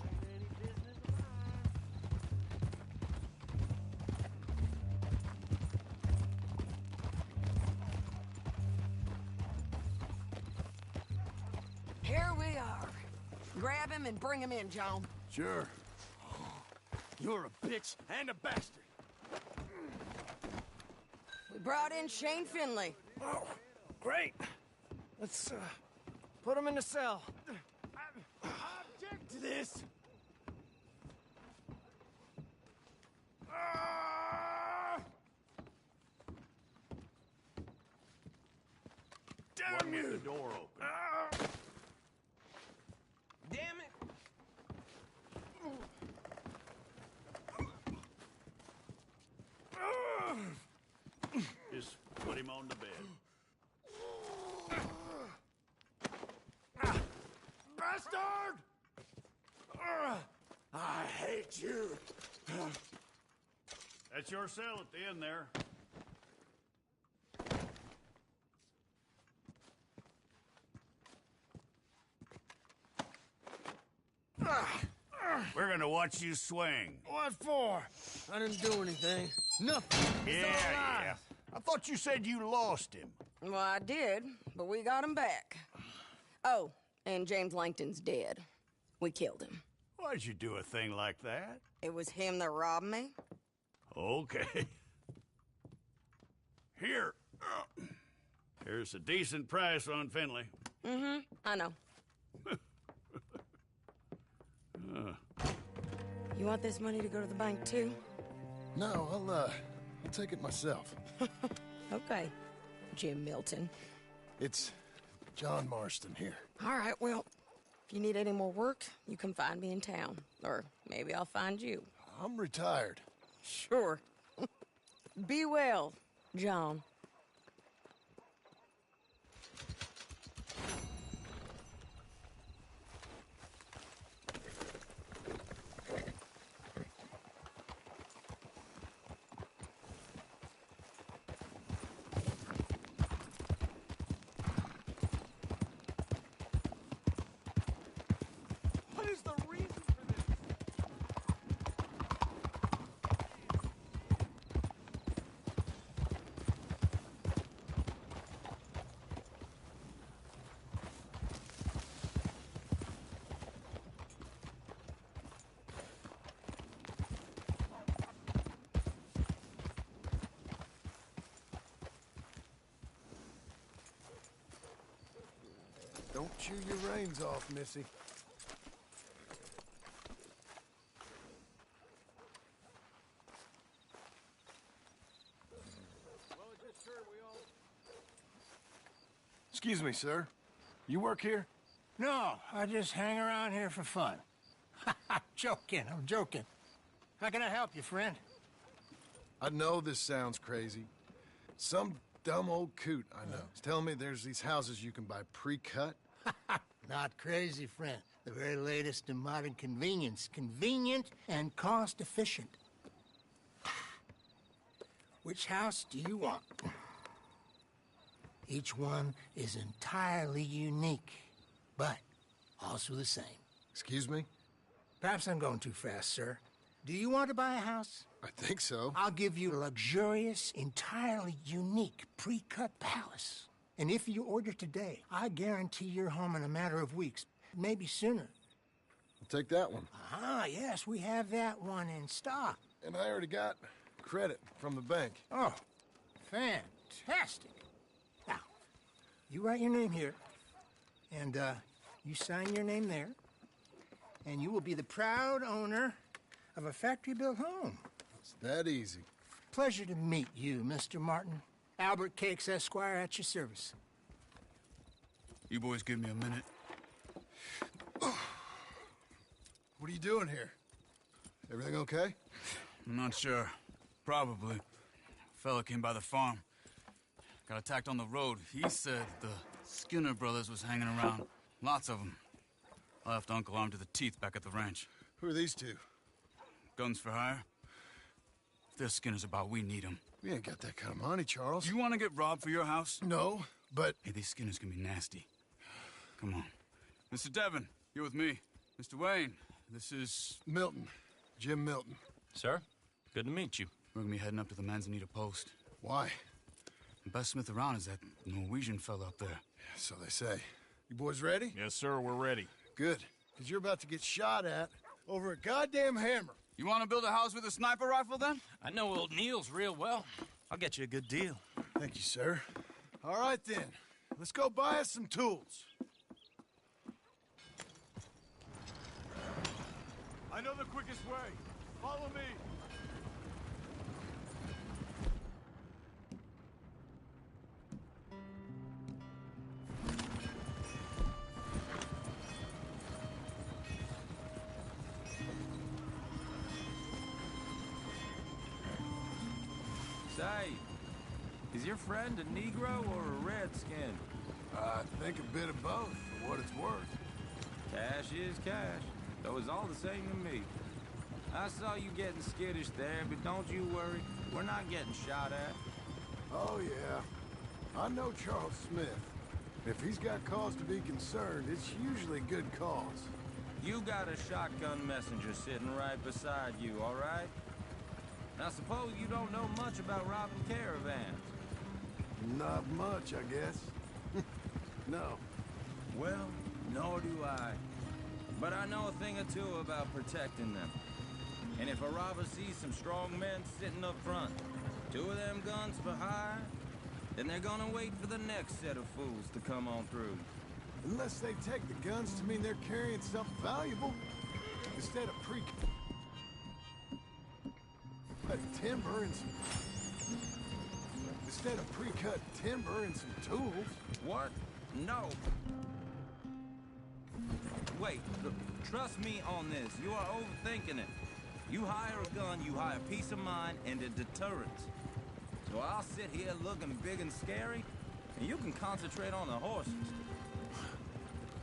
Here we are. Grab him and bring him in, John. Sure. You're a bitch and a bastard. We brought in Shane Finley. Oh, great. Let's, put him in the cell. I object to this. Damn you! The door open. Damn it! Just put him on the bed. Bastard! I hate you. That's your cell at the end there. We're gonna watch you swing. What for? I didn't do anything. Nothing. It's all lies. I thought you said you lost him. Well, I did, but we got him back. Oh, and James Langton's dead. We killed him. Why'd you do a thing like that? It was him that robbed me. Okay. Here. Here's a decent price on Finley. Mm-hmm, I know. You want this money to go to the bank, too? No, I'll take it myself. Okay, Jim Milton. It's John Marston here. All right, well, if you need any more work, you can find me in town. Or maybe I'll find you. I'm retired. Sure. Be well, John. What is the reason for this? Don't chew your reins off, Missy. Excuse me, sir. You work here? No, I just hang around here for fun. I'm joking. How can I help you, friend? I know this sounds crazy. Some dumb old coot I know is telling me there's these houses you can buy pre-cut. Not crazy, friend. The very latest in modern convenience. Convenient and cost-efficient. Which house do you want? Each one is entirely unique, but also the same. Excuse me? Perhaps I'm going too fast, sir. Do you want to buy a house? I think so. I'll give you a luxurious, entirely unique pre-cut palace. And if you order today, I guarantee your home in a matter of weeks, maybe sooner. I'll take that one. Ah, yes, we have that one in stock. And I already got credit from the bank. Oh, fantastic. Now, you write your name here, and you sign your name there, and you will be the proud owner of a factory-built home. It's that easy. Pleasure to meet you, Mr. Martin. Albert Cakes, Esquire, at your service. You boys give me a minute. What are you doing here? Everything okay? I'm not sure. Probably. Fella came by the farm. Got attacked on the road. He said the Skinner brothers was hanging around. Lots of them. I left Uncle armed to the teeth back at the ranch. Who are these two? Guns for hire. If they're Skinner's about, we need them. We ain't got that kind of money, Charles. Do you want to get robbed for your house? No, but... Hey, these Skinners can be nasty. Come on. Mr. Devon, you're with me. Mr. Wayne, this is... Milton. Jim Milton. Sir, good to meet you. We're gonna be heading up to the Manzanita post. Why? The best smith around is that Norwegian fella up there. So they say. You boys ready? Yes, sir, we're ready. Good. Because you're about to get shot at over a goddamn hammer. You want to build a house with a sniper rifle, then? I know old Neil's real well. I'll get you a good deal. Thank you, sir. All right, then. Let's go buy us some tools. I know the quickest way. Follow me. Say, is your friend a Negro or a Redskin? I think a bit of both, for what it's worth. Cash is cash, though it's all the same to me. I saw you getting skittish there, but don't you worry. We're not getting shot at. Oh, yeah. I know Charles Smith. If he's got cause to be concerned, it's usually good cause. You got a shotgun messenger sitting right beside you, all right? Now, suppose you don't know much about robbing caravans. Not much, I guess. No. Well, nor do I. But I know a thing or two about protecting them. And if a robber sees some strong men sitting up front, 2 of them guns for hire, then they're gonna wait for the next set of fools to come on through. Unless they take the guns to mean they're carrying something valuable. Instead of timber and some... Instead of pre-cut timber and some tools. What? No. Wait, look, trust me on this. You are overthinking it. You hire a gun, you hire peace of mind and a deterrent. So I'll sit here looking big and scary, and you can concentrate on the horses.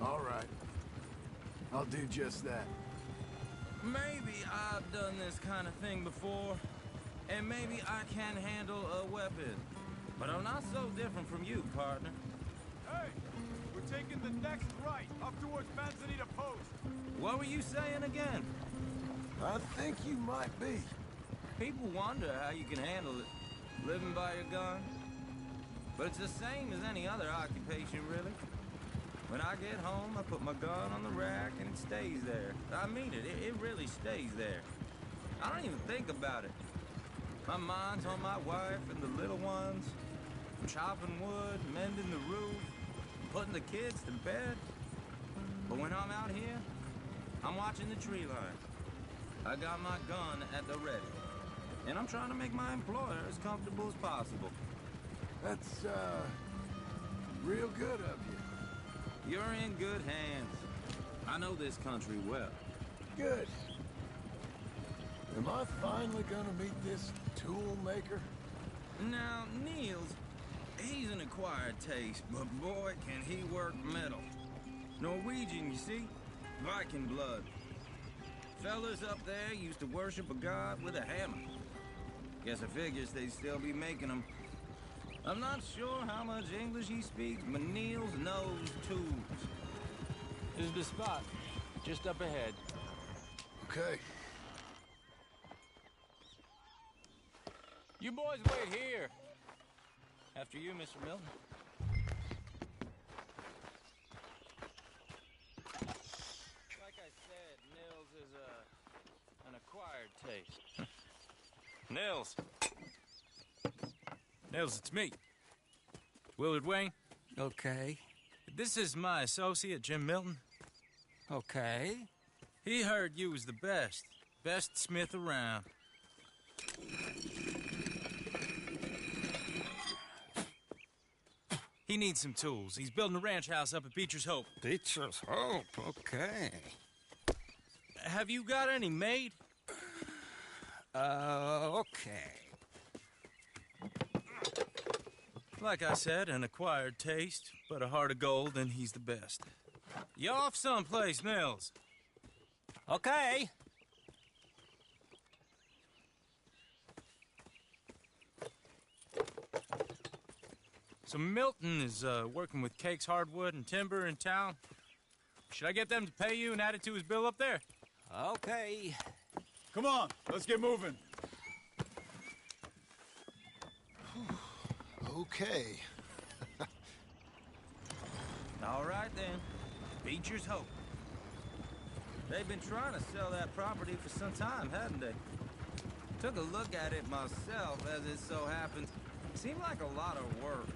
All right. I'll do just that. Maybe I've done this kind of thing before, and maybe I can handle a weapon. But I'm not so different from you, partner. Hey, we're taking the next right, up towards Manzanita Post. What were you saying again? I think you might be. People wonder how you can handle it, living by your gun. But it's the same as any other occupation, really. When I get home, I put my gun on the rack and it stays there. I mean it, it really stays there. I don't even think about it. My mind's on my wife and the little ones. I'm chopping wood, mending the roof, putting the kids to bed. But when I'm out here, I'm watching the tree line. I got my gun at the ready. And I'm trying to make my employer as comfortable as possible. That's, real good of you. You're in good hands. I know this country well. Good. Am I finally gonna meet this tool maker? Now, Niels, he's an acquired taste, but boy, can he work metal. Norwegian, you see? Viking blood. Fellas up there used to worship a god with a hammer. Guess I figures they'd still be making them. I'm not sure how much English he speaks, but Niels knows tools. This is the spot, just up ahead. Okay. You boys wait here. After you, Mr. Milton. Like I said, Nils is an acquired taste. Nils. Nils, it's me. Willard Wayne. Okay. This is my associate, Jim Milton. Okay. He heard you was the best smith around. He needs some tools. He's building a ranch house up at Beecher's Hope. Beecher's Hope, okay. Have you got any made? Okay. Like I said, an acquired taste, but a heart of gold, and he's the best. You off someplace, Nils? Okay. So Milton is working with Cake's Hardwood and Timber in town. Should I get them to pay you and add it to his bill up there? Okay. Come on, let's get moving. Okay. All right, then. Beecher's Hope. They've been trying to sell that property for some time, hadn't they? Took a look at it myself, as it so happens. Seemed like a lot of work.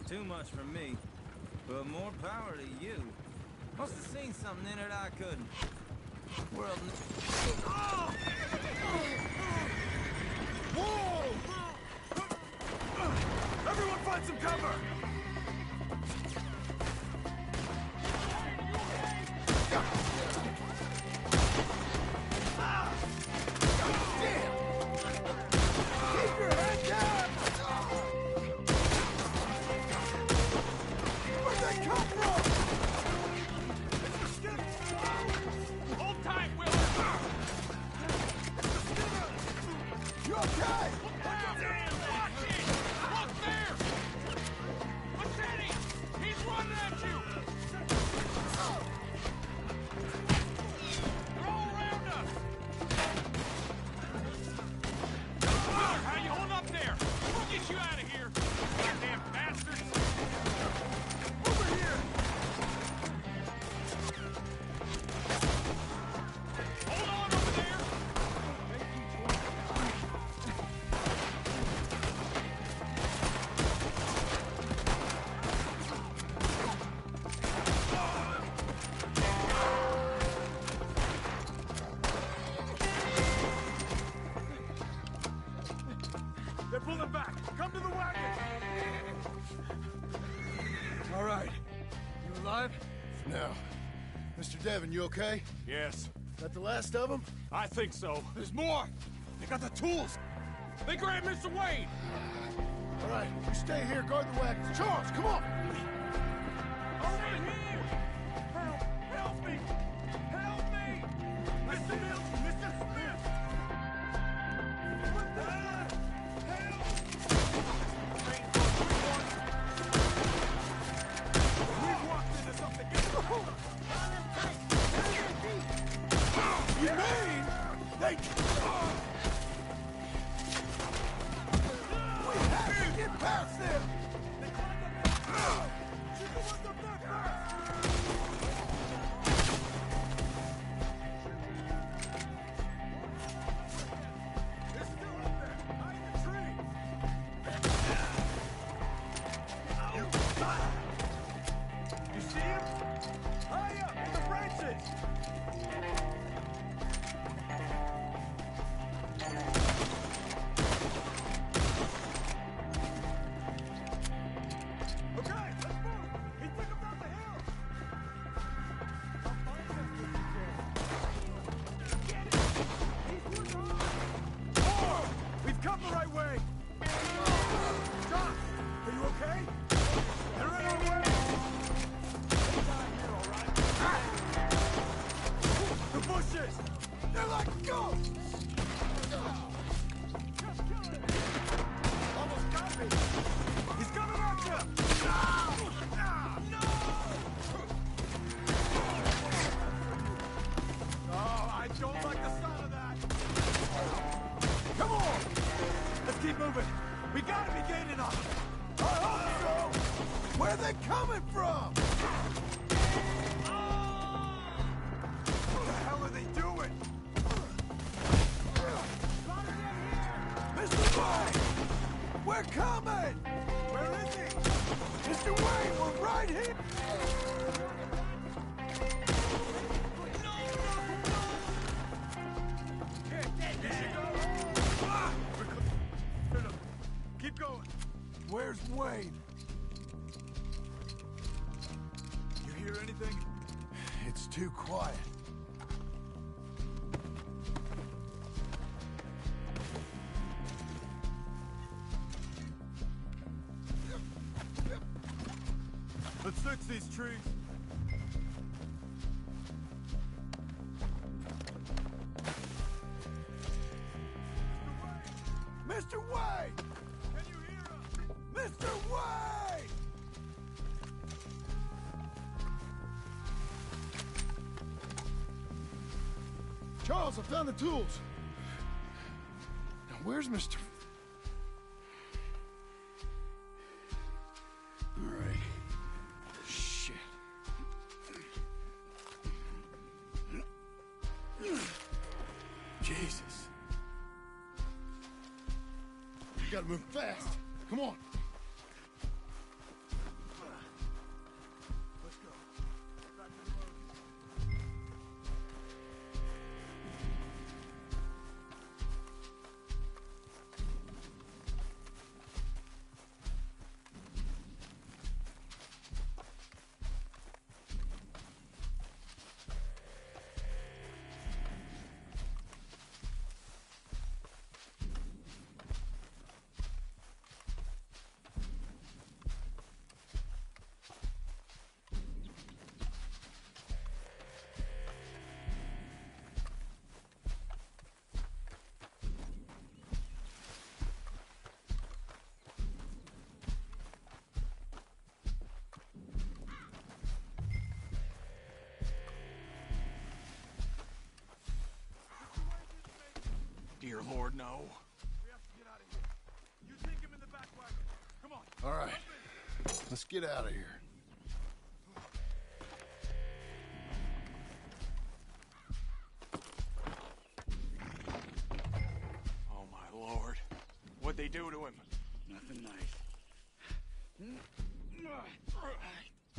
Too much for me. But more power to you. Must have seen something in it I couldn't. World... Oh! Whoa! Everyone find some cover! They're pulling back! Come to the wagon! All right. You alive? For now. Mr. Devon, you okay? Yes. That the last of them? I think so. There's more! They got the tools! They grabbed Mr. Wade! All right, you stay here, guard the wagons. Charles, come on! Over here! Help! Help me! Help me! Mr. Milton! Mr. Smith! What the hell? Help! We've walked into something. You mean they... We have to get past them! You see him? High up in the branches! It's too quiet. Let's fix these trees. Mr. Wade! Can you hear us? Mr. Wade! Charles, I found the tools. Now, where's Mr. All right. Shit. Jesus. You gotta move fast. Come on. Let's go. Back to the road. Dear Lord, no. We have to get out of here. You take him in the back wagon. Come on. All right. Let's get out of here. Oh, my Lord. What'd they do to him? Nothing nice.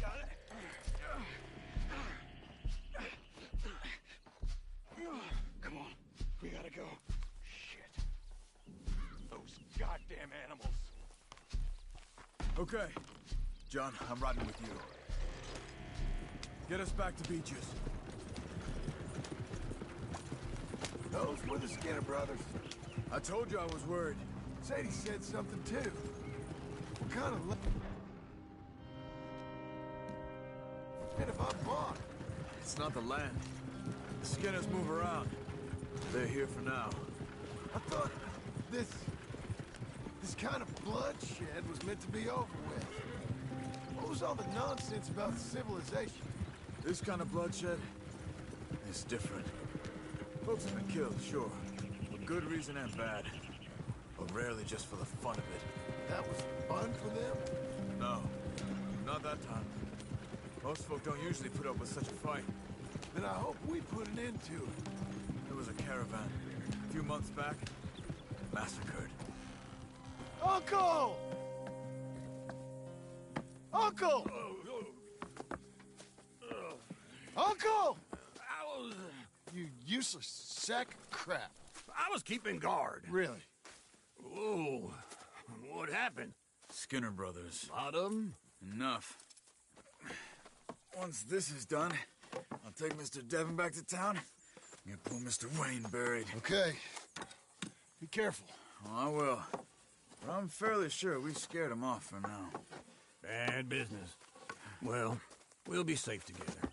Got it. Come on. We gotta go. Shit. Those goddamn animals. Okay. John, I'm riding with you. Get us back to Beaches. Those were the Skinner brothers. I told you I was worried. Sadie said something too. What kind of bit of our barn? It's not the land. The Skinners move around. They're here for now. I thought this kind of bloodshed was meant to be over with. What was all the nonsense about civilization? This kind of bloodshed is different. Folks have been killed, sure. For good reason and bad. But rarely just for the fun of it. That was fun for them? No. Not that time. Most folk don't usually put up with such a fight. Then I hope we put an end to it. There was a caravan. A few months back. Massacred. Uncle! Uncle! Uncle! You useless sack of crap. I was keeping guard. Really? Whoa. What happened? Skinner brothers. Lot of them? Enough. Once this is done, I'll take Mr. Devon back to town and get poor Mr. Wayne buried. Okay. Be careful. Oh, I will. But I'm fairly sure we scared him off for now. Bad business. Well, we'll be safe together.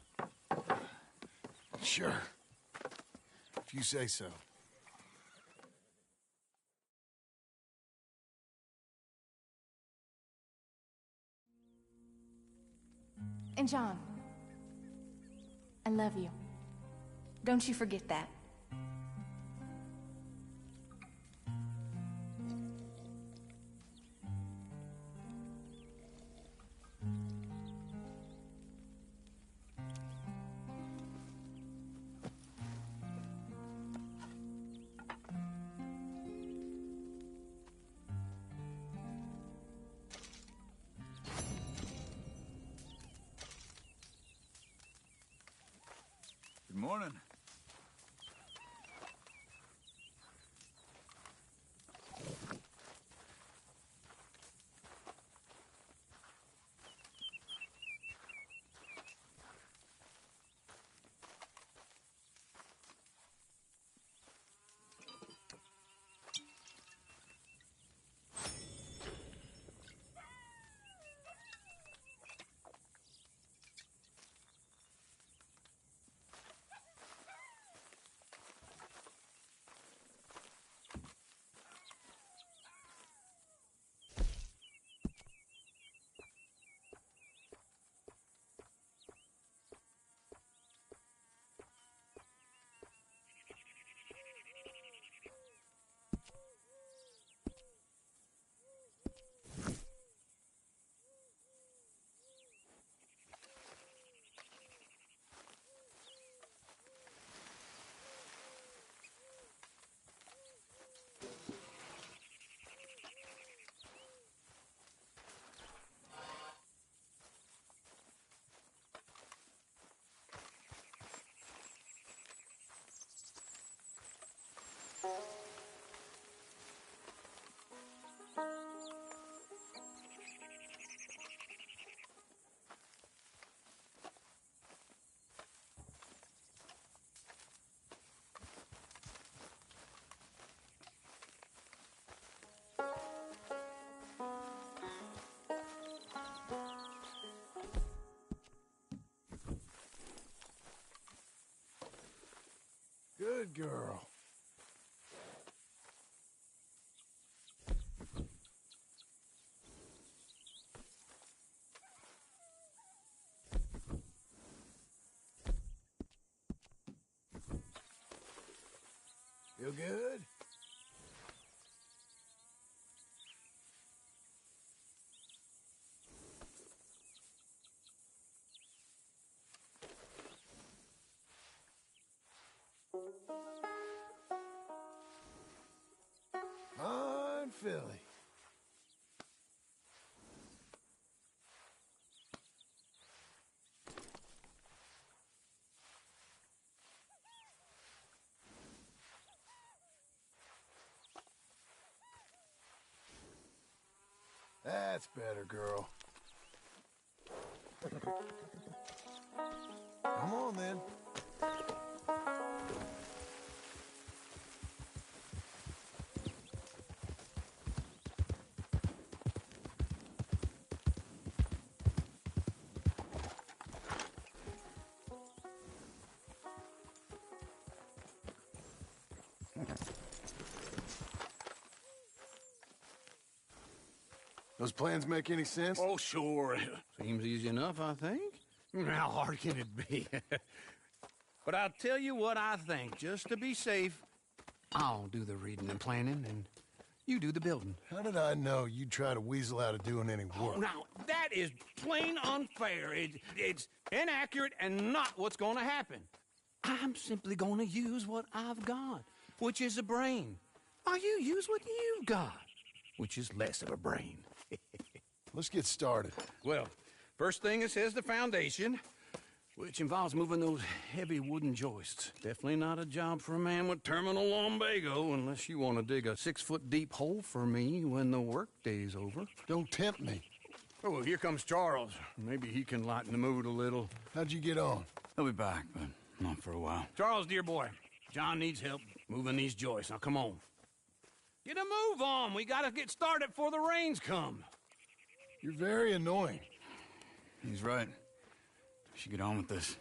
Sure. If you say so. And John, I love you. Don't you forget that. Good morning. Good girl. Feel good? Fine filly. That's better, girl. Come on, then. Those plans make any sense? Oh, sure. Seems easy enough, I think. How hard can it be? But I'll tell you what I think. Just to be safe, I'll do the reading and planning, and you do the building. How did I know you'd try to weasel out of doing any work? Now, that is plain unfair. It's inaccurate and not what's going to happen. I'm simply going to use what I've got, which is a brain. While you use what you've got, which is less of a brain. Let's get started. Well, first thing it says the foundation, which involves moving those heavy wooden joists. Definitely not a job for a man with terminal lumbago, unless you want to dig a 6-foot deep hole for me when the workday's over. Don't tempt me. Oh, well, here comes Charles. Maybe he can lighten the mood a little. How'd you get on? He'll be back, but not for a while. Charles, dear boy, John needs help moving these joists. Now, come on. Get a move on. We gotta get started before the rains come. You're very annoying. He's right. We should get on with this.